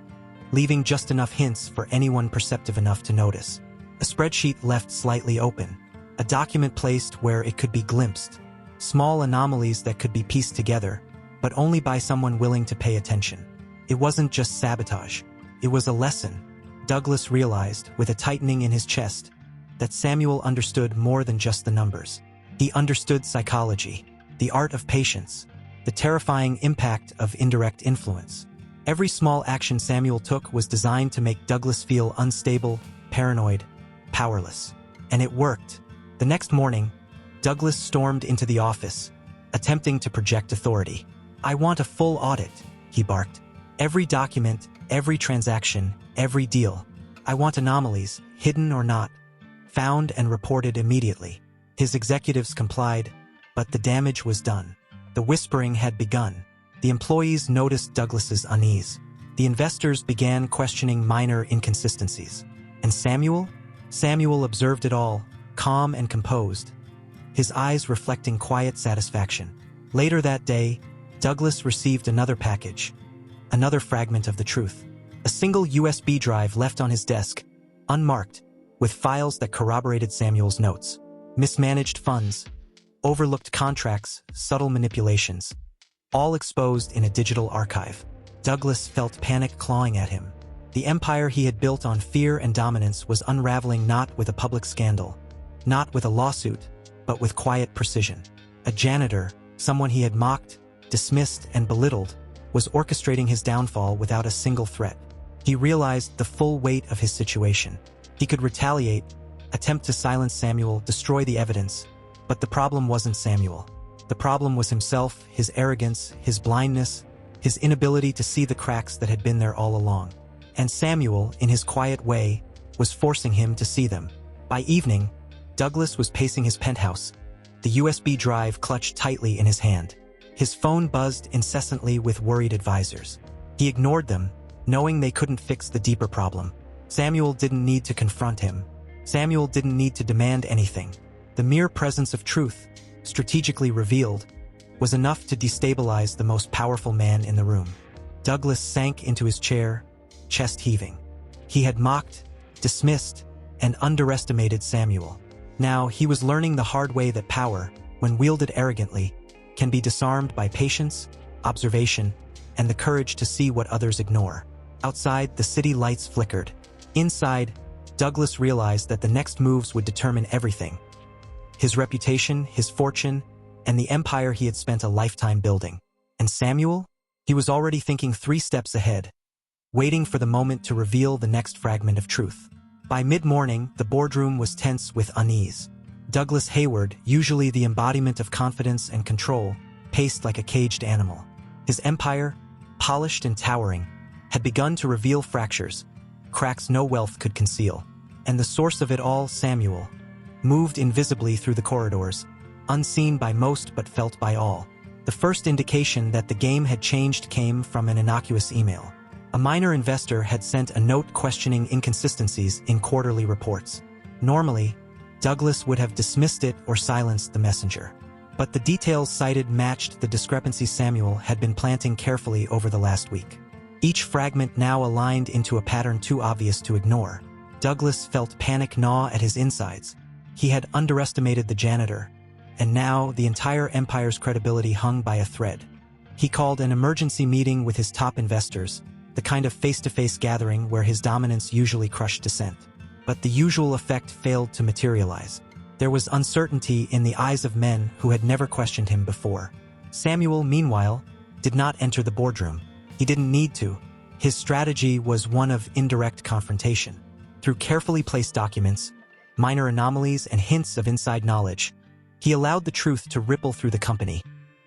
leaving just enough hints for anyone perceptive enough to notice. A spreadsheet left slightly open, a document placed where it could be glimpsed, small anomalies that could be pieced together, but only by someone willing to pay attention. It wasn't just sabotage. It was a lesson. Douglas realized, with a tightening in his chest, that Samuel understood more than just the numbers. He understood psychology, the art of patience, the terrifying impact of indirect influence. Every small action Samuel took was designed to make Douglas feel unstable, paranoid, powerless. And it worked. The next morning, Douglas stormed into the office, attempting to project authority. "I want a full audit," he barked. "Every document, Every transaction, every deal. I want anomalies, hidden or not, found and reported immediately. His executives complied, but the damage was done. The whispering had begun. The employees noticed Douglas's unease. The investors began questioning minor inconsistencies. And Samuel? Samuel observed it all, calm and composed, his eyes reflecting quiet satisfaction. Later that day, Douglas received another package, another fragment of the truth. A single USB drive left on his desk, unmarked, with files that corroborated Samuel's notes. Mismanaged funds, overlooked contracts, subtle manipulations, all exposed in a digital archive. Douglas felt panic clawing at him. The empire he had built on fear and dominance was unraveling, not with a public scandal, not with a lawsuit, but with quiet precision. A janitor, someone he had mocked, dismissed, and belittled, was orchestrating his downfall without a single threat. He realized the full weight of his situation. He could retaliate, attempt to silence Samuel, destroy the evidence, but the problem wasn't Samuel. The problem was himself, his arrogance, his blindness, his inability to see the cracks that had been there all along. And Samuel, in his quiet way, was forcing him to see them. By evening, Douglas was pacing his penthouse, the USB drive clutched tightly in his hand. His phone buzzed incessantly with worried advisors. He ignored them, knowing they couldn't fix the deeper problem. Samuel didn't need to confront him. Samuel didn't need to demand anything. The mere presence of truth, strategically revealed, was enough to destabilize the most powerful man in the room. Douglas sank into his chair, chest heaving. He had mocked, dismissed, and underestimated Samuel. Now he was learning the hard way that power, when wielded arrogantly, can be disarmed by patience, observation, and the courage to see what others ignore. Outside, the city lights flickered. Inside, Douglas realized that the next moves would determine everything. His reputation, his fortune, and the empire he had spent a lifetime building. And Samuel? He was already thinking 3 steps ahead, waiting for the moment to reveal the next fragment of truth. By mid-morning, the boardroom was tense with unease. Douglas Hayward, usually the embodiment of confidence and control, paced like a caged animal. His empire, polished and towering, had begun to reveal fractures, cracks no wealth could conceal. And the source of it all, Samuel, moved invisibly through the corridors, unseen by most but felt by all. The first indication that the game had changed came from an innocuous email. A minor investor had sent a note questioning inconsistencies in quarterly reports. Normally, Douglas would have dismissed it or silenced the messenger. But the details cited matched the discrepancies Samuel had been planting carefully over the last week. Each fragment now aligned into a pattern too obvious to ignore. Douglas felt panic gnaw at his insides. He had underestimated the janitor, and now the entire empire's credibility hung by a thread. He called an emergency meeting with his top investors, the kind of face-to-face gathering where his dominance usually crushed dissent. But the usual effect failed to materialize. There was uncertainty in the eyes of men who had never questioned him before. Samuel, meanwhile, did not enter the boardroom. He didn't need to. His strategy was one of indirect confrontation. Through carefully placed documents, minor anomalies, and hints of inside knowledge, he allowed the truth to ripple through the company,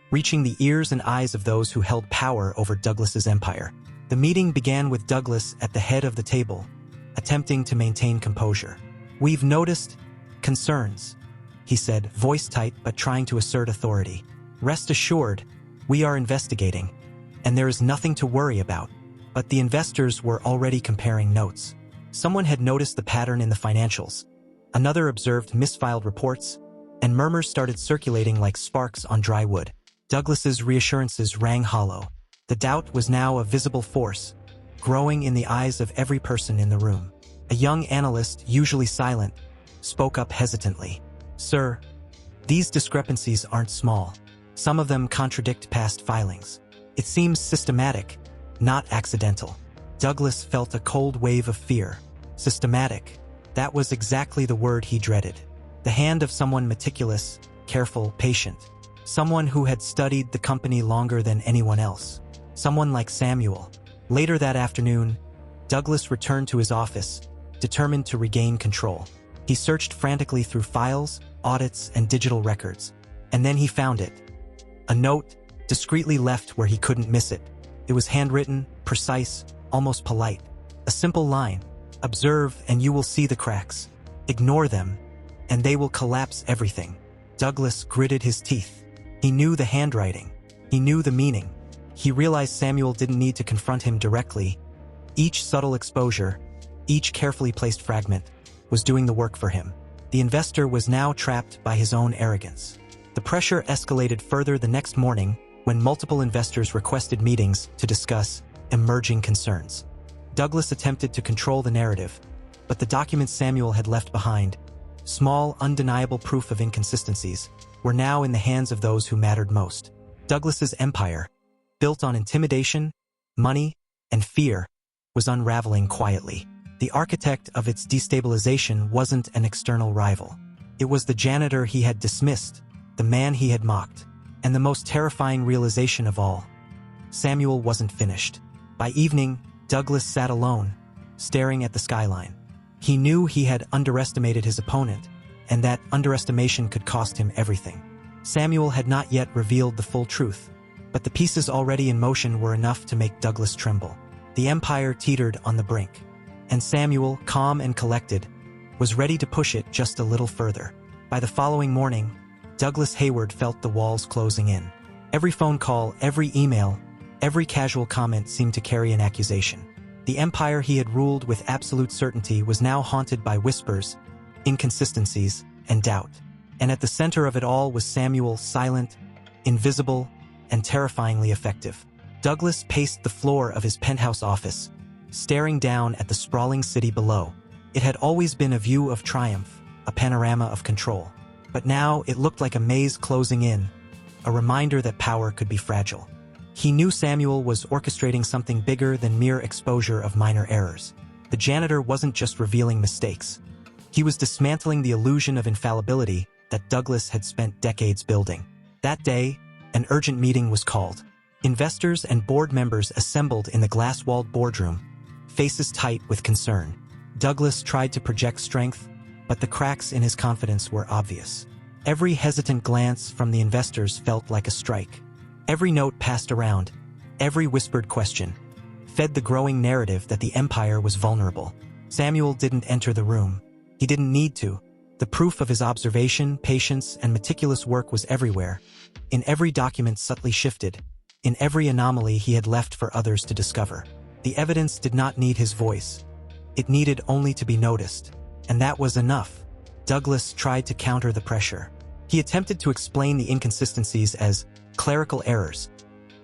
reaching the ears and eyes of those who held power over Douglas's empire. The meeting began with Douglas at the head of the table, attempting to maintain composure. "We've noticed concerns," he said, voice tight but trying to assert authority. "Rest assured, we are investigating, and there is nothing to worry about." But the investors were already comparing notes. Someone had noticed the pattern in the financials. Another observed misfiled reports, and murmurs started circulating like sparks on dry wood. Douglas's reassurances rang hollow. The doubt was now a visible force, growing in the eyes of every person in the room. A young analyst, usually silent, spoke up hesitantly. "Sir, these discrepancies aren't small. Some of them contradict past filings. It seems systematic, not accidental." Douglas felt a cold wave of fear. Systematic. That was exactly the word he dreaded. The hand of someone meticulous, careful, patient. Someone who had studied the company longer than anyone else. Someone like Samuel. Later that afternoon, Douglas returned to his office, determined to regain control. He searched frantically through files, audits, and digital records. And then he found it. A note, discreetly left where he couldn't miss it. It was handwritten, precise, almost polite. A simple line: observe and you will see the cracks. Ignore them, and they will collapse everything. Douglas gritted his teeth. He knew the handwriting. He knew the meaning. He realized Samuel didn't need to confront him directly. Each subtle exposure, each carefully placed fragment, was doing the work for him. The investor was now trapped by his own arrogance. The pressure escalated further the next morning when multiple investors requested meetings to discuss emerging concerns. Douglas attempted to control the narrative, but the documents Samuel had left behind, small, undeniable proof of inconsistencies, were now in the hands of those who mattered most. Douglas's empire, built on intimidation, money, and fear, was unraveling quietly. The architect of its destabilization wasn't an external rival. It was the janitor he had dismissed, the man he had mocked, and the most terrifying realization of all: Samuel wasn't finished. By evening, Douglas sat alone, staring at the skyline. He knew he had underestimated his opponent, and that underestimation could cost him everything. Samuel had not yet revealed the full truth, but the pieces already in motion were enough to make Douglas tremble. The empire teetered on the brink, and Samuel, calm and collected, was ready to push it just a little further. By the following morning, Douglas Hayward felt the walls closing in. Every phone call, every email, every casual comment seemed to carry an accusation. The empire he had ruled with absolute certainty was now haunted by whispers, inconsistencies, and doubt. And at the center of it all was Samuel, silent, invisible, and terrifyingly effective. Douglas paced the floor of his penthouse office, staring down at the sprawling city below. It had always been a view of triumph, a panorama of control. But now it looked like a maze closing in, a reminder that power could be fragile. He knew Samuel was orchestrating something bigger than mere exposure of minor errors. The janitor wasn't just revealing mistakes. He was dismantling the illusion of infallibility that Douglas had spent decades building. That day, an urgent meeting was called. Investors and board members assembled in the glass-walled boardroom, faces tight with concern. Douglas tried to project strength, but the cracks in his confidence were obvious. Every hesitant glance from the investors felt like a strike. Every note passed around, every whispered question, fed the growing narrative that the empire was vulnerable. Samuel didn't enter the room. He didn't need to. The proof of his observation, patience, and meticulous work was everywhere, in every document subtly shifted, in every anomaly he had left for others to discover. The evidence did not need his voice. It needed only to be noticed, and that was enough. Douglas tried to counter the pressure. He attempted to explain the inconsistencies as clerical errors,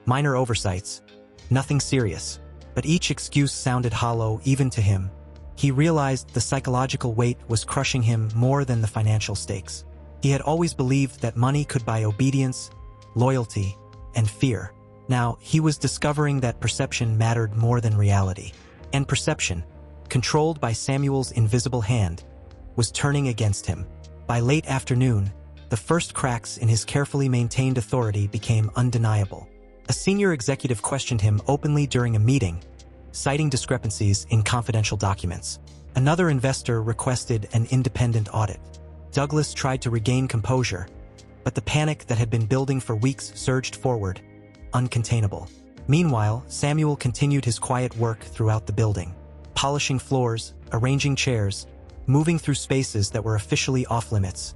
minor oversights, nothing serious. But each excuse sounded hollow even to him. He realized the psychological weight was crushing him more than the financial stakes. He had always believed that money could buy obedience, loyalty, and fear. Now, he was discovering that perception mattered more than reality. And perception, controlled by Samuel's invisible hand, was turning against him. By late afternoon, the first cracks in his carefully maintained authority became undeniable. A senior executive questioned him openly during a meeting, citing discrepancies in confidential documents. Another investor requested an independent audit. Douglas tried to regain composure, but the panic that had been building for weeks surged forward, uncontainable. Meanwhile, Samuel continued his quiet work throughout the building, polishing floors, arranging chairs, moving through spaces that were officially off-limits,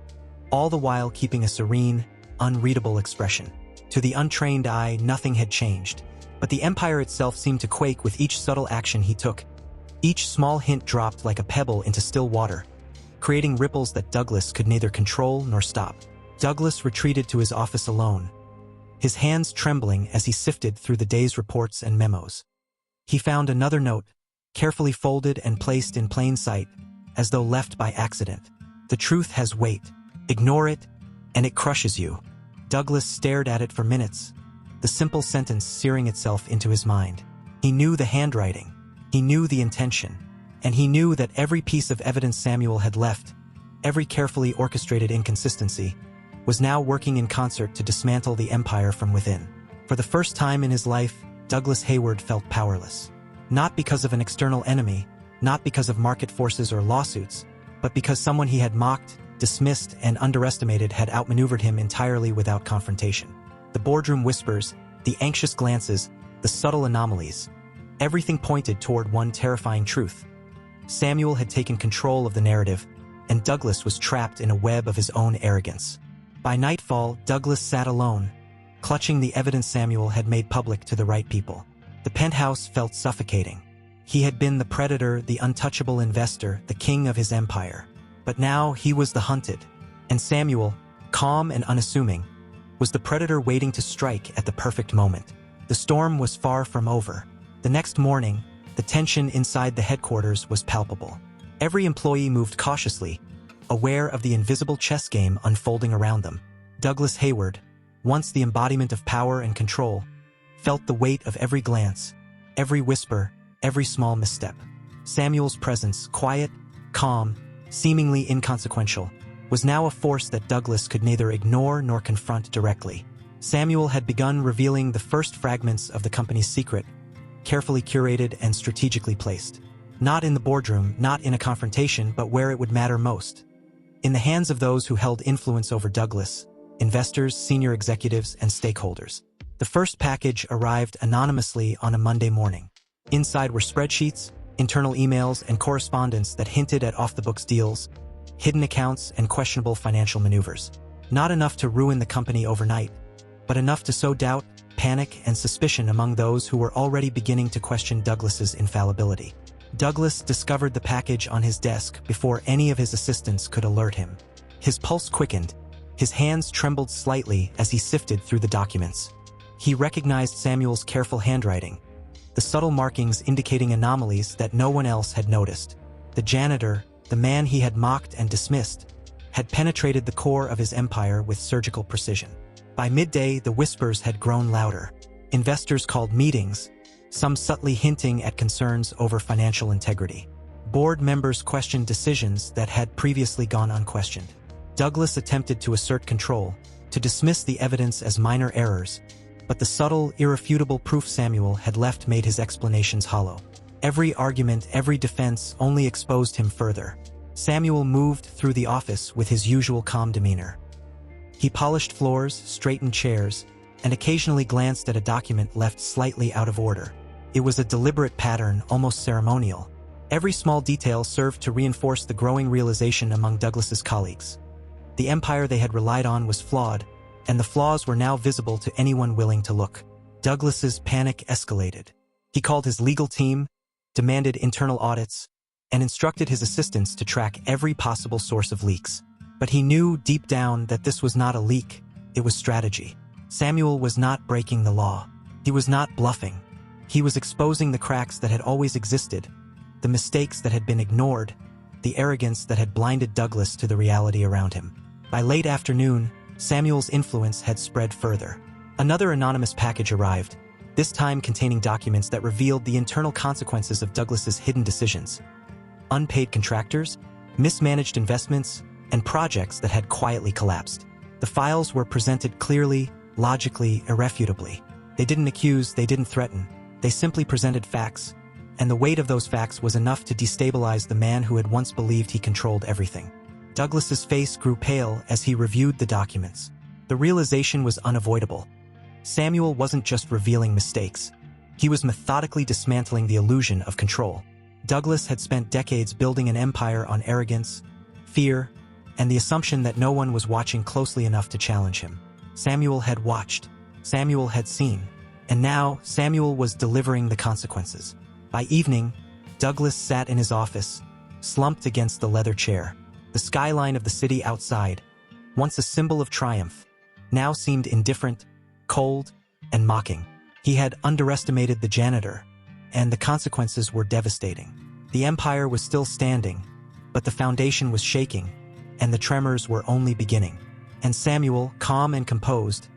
all the while keeping a serene, unreadable expression. To the untrained eye, nothing had changed, but the empire itself seemed to quake with each subtle action he took. Each small hint dropped like a pebble into still water, creating ripples that Douglas could neither control nor stop. Douglas retreated to his office alone, his hands trembling as he sifted through the day's reports and memos. He found another note, carefully folded and placed in plain sight, as though left by accident. The truth has weight. Ignore it, and it crushes you. Douglas stared at it for minutes, the simple sentence searing itself into his mind. He knew the handwriting, he knew the intention, and he knew that every piece of evidence Samuel had left, every carefully orchestrated inconsistency, was now working in concert to dismantle the empire from within. For the first time in his life, Douglas Hayward felt powerless. Not because of an external enemy, not because of market forces or lawsuits, but because someone he had mocked, dismissed, and underestimated had outmaneuvered him entirely without confrontation. The boardroom whispers, the anxious glances, the subtle anomalies, Everything pointed toward one terrifying truth. Samuel had taken control of the narrative, and Douglas was trapped in a web of his own arrogance. By nightfall, Douglas sat alone, clutching the evidence Samuel had made public to the right people. The penthouse felt suffocating. He had been the predator, the untouchable investor, the king of his empire. But now he was the hunted, and Samuel, calm and unassuming, was the predator waiting to strike at the perfect moment. The storm was far from over. The next morning, the tension inside the headquarters was palpable. Every employee moved cautiously, aware of the invisible chess game unfolding around them. Douglas Hayward, once the embodiment of power and control, felt the weight of every glance, every whisper, every small misstep. Samuel's presence, quiet, calm, seemingly inconsequential, was now a force that Douglas could neither ignore nor confront directly. Samuel had begun revealing the first fragments of the company's secret, carefully curated and strategically placed. Not in the boardroom, not in a confrontation, but where it would matter most. In the hands of those who held influence over Douglas, investors, senior executives, and stakeholders. The first package arrived anonymously on a Monday morning. Inside were spreadsheets, internal emails, and correspondence that hinted at off-the-books deals, hidden accounts, and questionable financial maneuvers. Not enough to ruin the company overnight, but enough to sow doubt, panic, and suspicion among those who were already beginning to question Douglas's infallibility. Douglas discovered the package on his desk before any of his assistants could alert him. His pulse quickened, his hands trembled slightly as he sifted through the documents. He recognized Samuel's careful handwriting, the subtle markings indicating anomalies that no one else had noticed. The janitor, the man he had mocked and dismissed, had penetrated the core of his empire with surgical precision. By midday, the whispers had grown louder. Investors called meetings, some subtly hinting at concerns over financial integrity. Board members questioned decisions that had previously gone unquestioned. Douglas attempted to assert control, to dismiss the evidence as minor errors, but the subtle, irrefutable proof Samuel had left made his explanations hollow. Every argument, every defense only exposed him further. Samuel moved through the office with his usual calm demeanor. He polished floors, straightened chairs, and occasionally glanced at a document left slightly out of order. It was a deliberate pattern, almost ceremonial. Every small detail served to reinforce the growing realization among Douglas's colleagues. The empire they had relied on was flawed, and the flaws were now visible to anyone willing to look. Douglas's panic escalated. He called his legal team, demanded internal audits, and instructed his assistants to track every possible source of leaks. But he knew deep down that this was not a leak, it was strategy. Samuel was not breaking the law. He was not bluffing. He was exposing the cracks that had always existed, the mistakes that had been ignored, the arrogance that had blinded Douglas to the reality around him. By late afternoon, Samuel's influence had spread further. Another anonymous package arrived, this time containing documents that revealed the internal consequences of Douglas's hidden decisions. Unpaid contractors, mismanaged investments, and projects that had quietly collapsed. The files were presented clearly, logically, irrefutably. They didn't accuse, they didn't threaten. They simply presented facts, and the weight of those facts was enough to destabilize the man who had once believed he controlled everything. Douglas's face grew pale as he reviewed the documents. The realization was unavoidable. Samuel wasn't just revealing mistakes. He was methodically dismantling the illusion of control. Douglas had spent decades building an empire on arrogance, fear, and the assumption that no one was watching closely enough to challenge him. Samuel had watched. Samuel had seen. And now, Samuel was delivering the consequences. By evening, Douglas sat in his office, slumped against the leather chair. The skyline of the city outside, once a symbol of triumph, now seemed indifferent, cold, and mocking. He had underestimated the janitor, and the consequences were devastating. The empire was still standing, but the foundation was shaking, and the tremors were only beginning. And Samuel, calm and composed,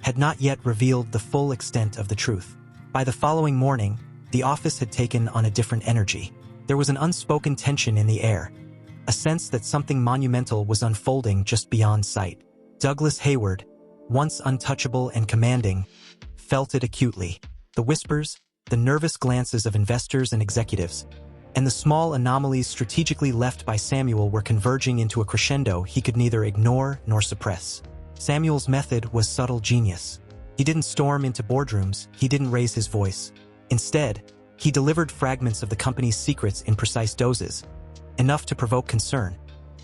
had not yet revealed the full extent of the truth. By the following morning, the office had taken on a different energy. There was an unspoken tension in the air, a sense that something monumental was unfolding just beyond sight. Douglas Hayward, once untouchable and commanding, felt it acutely. The whispers, the nervous glances of investors and executives, and the small anomalies strategically left by Samuel were converging into a crescendo he could neither ignore nor suppress. Samuel's method was subtle genius. He didn't storm into boardrooms, he didn't raise his voice. Instead, He delivered fragments of the company's secrets in precise doses, enough to provoke concern,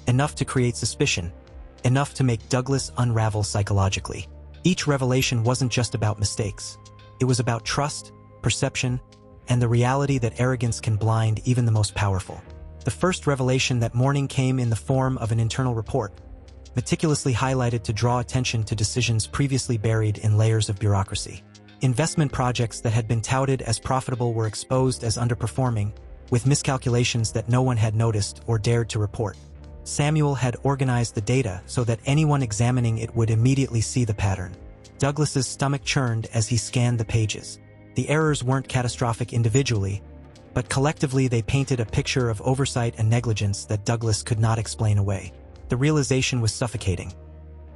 enough to create suspicion, enough to make Douglas unravel psychologically. Each revelation wasn't just about mistakes. It was about trust, perception, and the reality that arrogance can blind even the most powerful. The first revelation that morning came in the form of an internal report, meticulously highlighted to draw attention to decisions previously buried in layers of bureaucracy. Investment projects that had been touted as profitable were exposed as underperforming, with miscalculations that no one had noticed or dared to report. Samuel had organized the data so that anyone examining it would immediately see the pattern. Douglas's stomach churned as he scanned the pages. The errors weren't catastrophic individually, but collectively they painted a picture of oversight and negligence that Douglas could not explain away. The realization was suffocating.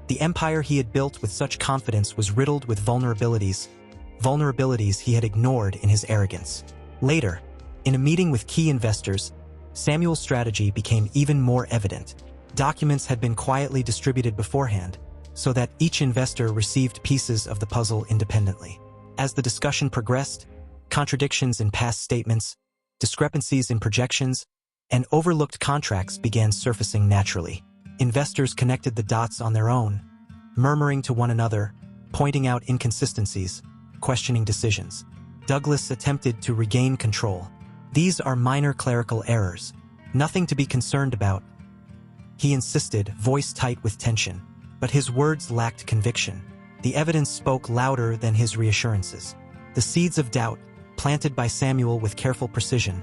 The empire he had built with such confidence was riddled with vulnerabilities he had ignored in his arrogance. Later, in a meeting with key investors, Samuel's strategy became even more evident. Documents had been quietly distributed beforehand, so that each investor received pieces of the puzzle independently. As the discussion progressed, contradictions in past statements, discrepancies in projections, and overlooked contracts began surfacing naturally. Investors connected the dots on their own, murmuring to one another, pointing out inconsistencies, questioning decisions. Douglas attempted to regain control. "These are minor clerical errors, nothing to be concerned about," he insisted, voice tight with tension. But his words lacked conviction. The evidence spoke louder than his reassurances. The seeds of doubt, planted by Samuel with careful precision,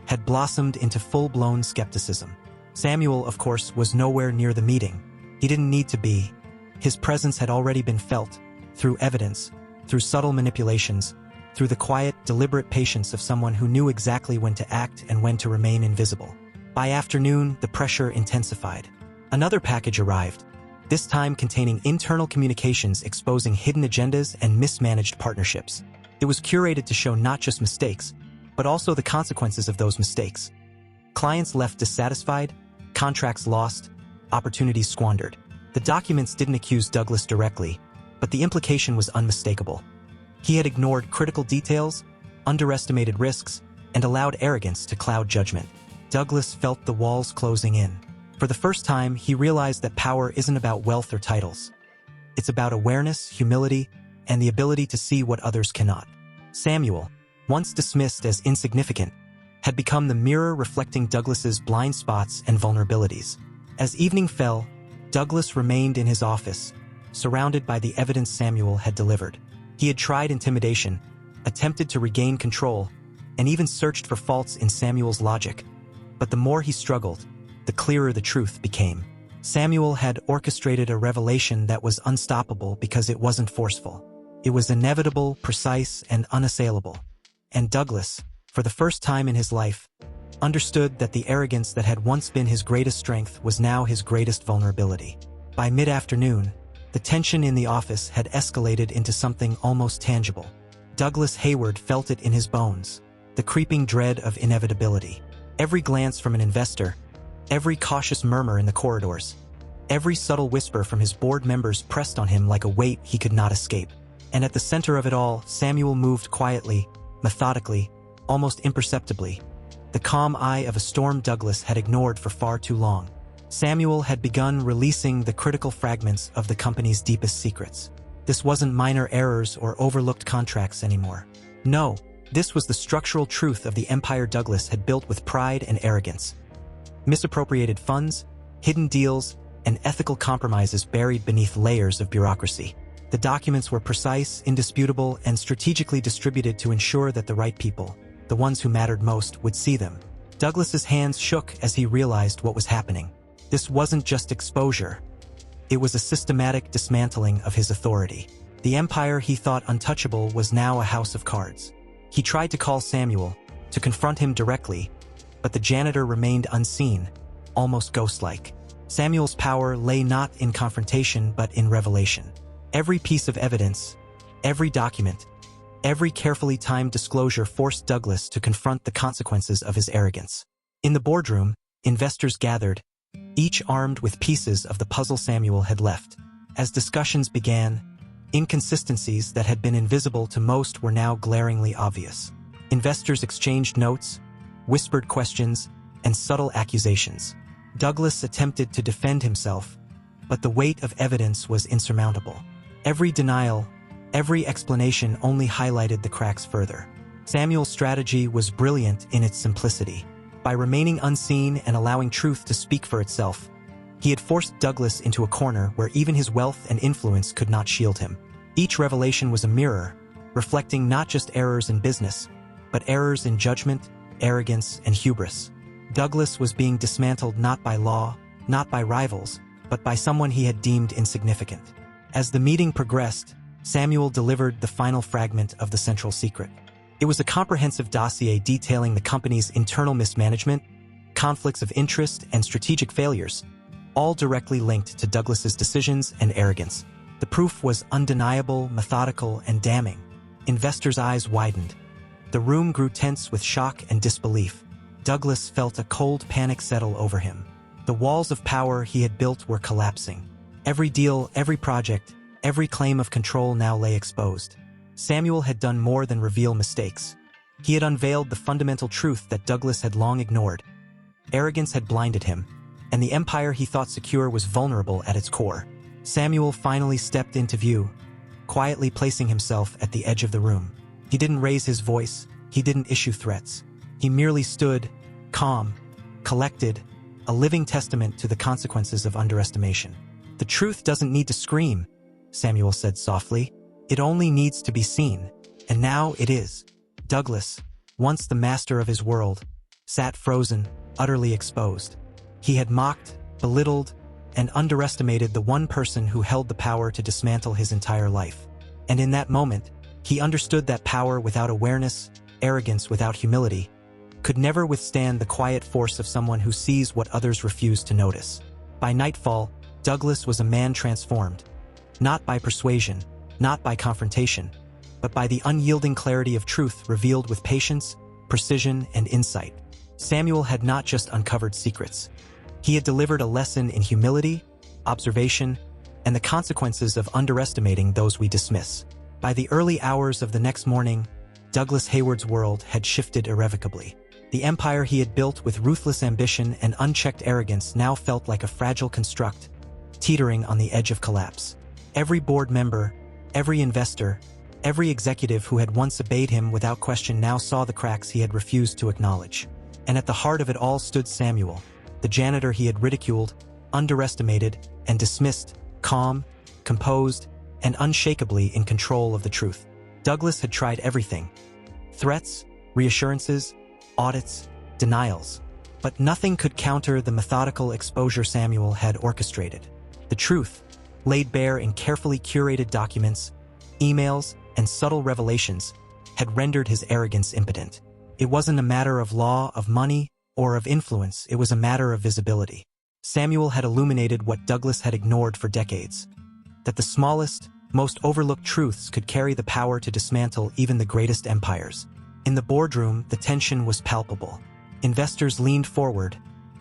had blossomed into full-blown skepticism. Samuel, of course, was nowhere near the meeting. He didn't need to be. His presence had already been felt, through evidence, through subtle manipulations, through the quiet, deliberate patience of someone who knew exactly when to act and when to remain invisible. By afternoon, the pressure intensified. Another package arrived, this time containing internal communications exposing hidden agendas and mismanaged partnerships. It was curated to show not just mistakes, but also the consequences of those mistakes. Clients left dissatisfied, contracts lost, opportunities squandered. The documents didn't accuse Douglas directly, but the implication was unmistakable. He had ignored critical details, underestimated risks, and allowed arrogance to cloud judgment. Douglas felt the walls closing in. For the first time, he realized that power isn't about wealth or titles. It's about awareness, humility, and the ability to see what others cannot. Samuel, once dismissed as insignificant, had become the mirror reflecting Douglas's blind spots and vulnerabilities. As evening fell, Douglas remained in his office, surrounded by the evidence Samuel had delivered. He had tried intimidation, attempted to regain control, and even searched for faults in Samuel's logic. But the more he struggled, the clearer the truth became. Samuel had orchestrated a revelation that was unstoppable because it wasn't forceful. It was inevitable, precise, and unassailable. And Douglas, for the first time in his life, understood that the arrogance that had once been his greatest strength was now his greatest vulnerability. By mid-afternoon, the tension in the office had escalated into something almost tangible. Douglas Hayward felt it in his bones, the creeping dread of inevitability. Every glance from an investor, every cautious murmur in the corridors, every subtle whisper from his board members pressed on him like a weight he could not escape. And at the center of it all, Samuel moved quietly, methodically, almost imperceptibly, the calm eye of a storm Douglas had ignored for far too long. Samuel had begun releasing the critical fragments of the company's deepest secrets. This wasn't minor errors or overlooked contracts anymore. No, this was the structural truth of the empire Douglas had built with pride and arrogance. Misappropriated funds, hidden deals, and ethical compromises buried beneath layers of bureaucracy. The documents were precise, indisputable, and strategically distributed to ensure that the right people, the ones who mattered most, would see them. Douglas's hands shook as he realized what was happening. This wasn't just exposure. It was a systematic dismantling of his authority. The empire he thought untouchable was now a house of cards. He tried to call Samuel, to confront him directly, but the janitor remained unseen, almost ghost-like. Samuel's power lay not in confrontation but in revelation. Every piece of evidence, every document, every carefully timed disclosure forced Douglas to confront the consequences of his arrogance. In the boardroom, investors gathered, each armed with pieces of the puzzle Samuel had left. As discussions began, inconsistencies that had been invisible to most were now glaringly obvious. Investors exchanged notes, whispered questions, and subtle accusations. Douglas attempted to defend himself, but the weight of evidence was insurmountable. Every denial, every explanation only highlighted the cracks further. Samuel's strategy was brilliant in its simplicity. By remaining unseen and allowing truth to speak for itself, he had forced Douglas into a corner where even his wealth and influence could not shield him. Each revelation was a mirror, reflecting not just errors in business, but errors in judgment, arrogance, and hubris. Douglas was being dismantled not by law, not by rivals, but by someone he had deemed insignificant. As the meeting progressed, Samuel delivered the final fragment of the central secret. It was a comprehensive dossier detailing the company's internal mismanagement, conflicts of interest, and strategic failures, all directly linked to Douglas's decisions and arrogance. The proof was undeniable, methodical, and damning. Investors' eyes widened. The room grew tense with shock and disbelief. Douglas felt a cold panic settle over him. The walls of power he had built were collapsing. Every deal, every project, every claim of control now lay exposed. Samuel had done more than reveal mistakes. He had unveiled the fundamental truth that Douglas had long ignored. Arrogance had blinded him, and the empire he thought secure was vulnerable at its core. Samuel finally stepped into view, quietly placing himself at the edge of the room. He didn't raise his voice, he didn't issue threats. He merely stood, calm, collected, a living testament to the consequences of underestimation. "The truth doesn't need to scream," Samuel said softly. "It only needs to be seen, and now it is." Douglas, once the master of his world, sat frozen, utterly exposed. He had mocked, belittled, and underestimated the one person who held the power to dismantle his entire life. And in that moment, he understood that power without awareness, arrogance without humility, could never withstand the quiet force of someone who sees what others refuse to notice. By nightfall, Douglas was a man transformed, not by persuasion, not by confrontation, but by the unyielding clarity of truth revealed with patience, precision, and insight. Samuel had not just uncovered secrets. He had delivered a lesson in humility, observation, and the consequences of underestimating those we dismiss. By the early hours of the next morning, Douglas Hayward's world had shifted irrevocably. The empire he had built with ruthless ambition and unchecked arrogance now felt like a fragile construct, teetering on the edge of collapse. Every board member, every investor, every executive who had once obeyed him without question now saw the cracks he had refused to acknowledge. And at the heart of it all stood Samuel, the janitor he had ridiculed, underestimated, and dismissed, calm, composed, and unshakably in control of the truth. Douglas had tried everything: threats, reassurances, audits, denials. But nothing could counter the methodical exposure Samuel had orchestrated. The truth, laid bare in carefully curated documents, emails, and subtle revelations, had rendered his arrogance impotent. It wasn't a matter of law, of money, or of influence, it was a matter of visibility. Samuel had illuminated what Douglas had ignored for decades: that the smallest, most overlooked truths could carry the power to dismantle even the greatest empires. In the boardroom, the tension was palpable. Investors leaned forward,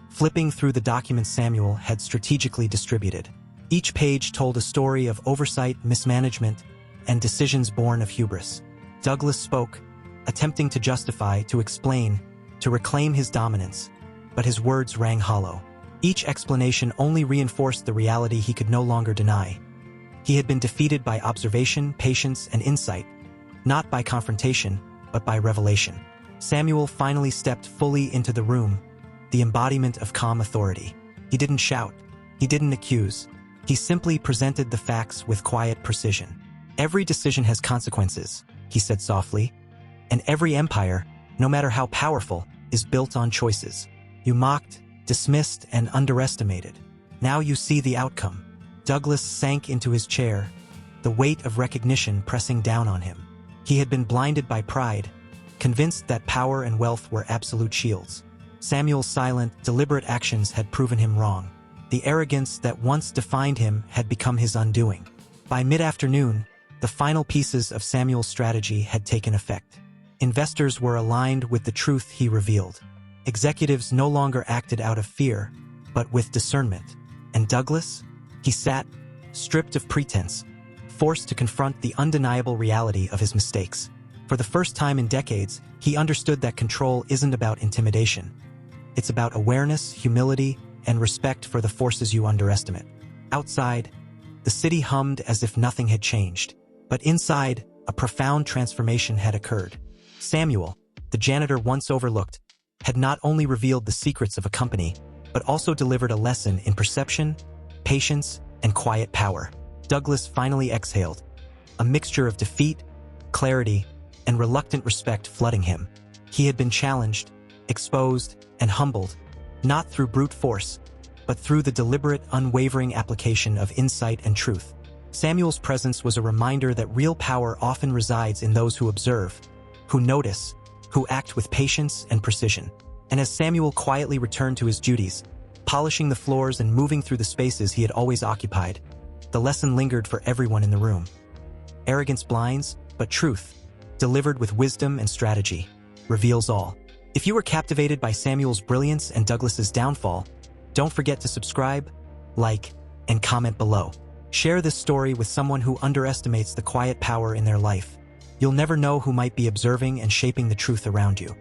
flipping through the documents Samuel had strategically distributed. Each page told a story of oversight, mismanagement, and decisions born of hubris. Douglas spoke, attempting to justify, to explain, to reclaim his dominance, but his words rang hollow. Each explanation only reinforced the reality he could no longer deny. He had been defeated by observation, patience, and insight, not by confrontation, but by revelation. Samuel finally stepped fully into the room, the embodiment of calm authority. He didn't shout, he didn't accuse, he simply presented the facts with quiet precision. "Every decision has consequences," he said softly, "and every empire, no matter how powerful, is built on choices. You mocked, dismissed, and underestimated. Now you see the outcome." Douglas sank into his chair, the weight of recognition pressing down on him. He had been blinded by pride, convinced that power and wealth were absolute shields. Samuel's silent, deliberate actions had proven him wrong. The arrogance that once defined him had become his undoing. By mid-afternoon, the final pieces of Samuel's strategy had taken effect. Investors were aligned with the truth he revealed. Executives no longer acted out of fear, but with discernment. And Douglas? He sat, stripped of pretense, forced to confront the undeniable reality of his mistakes. For the first time in decades, he understood that control isn't about intimidation. It's about awareness, humility, and respect for the forces you underestimate. Outside, the city hummed as if nothing had changed. But inside, a profound transformation had occurred. Samuel, the janitor once overlooked, had not only revealed the secrets of a company, but also delivered a lesson in perception, patience, and quiet power. Douglas finally exhaled, a mixture of defeat, clarity, and reluctant respect flooding him. He had been challenged, exposed, and humbled, not through brute force, but through the deliberate, unwavering application of insight and truth. Samuel's presence was a reminder that real power often resides in those who observe, who notice, who act with patience and precision. And as Samuel quietly returned to his duties, polishing the floors and moving through the spaces he had always occupied, the lesson lingered for everyone in the room. Arrogance blinds, but truth, delivered with wisdom and strategy, reveals all. If you were captivated by Samuel's brilliance and Douglas's downfall, don't forget to subscribe, like, and comment below. Share this story with someone who underestimates the quiet power in their life. You'll never know who might be observing and shaping the truth around you.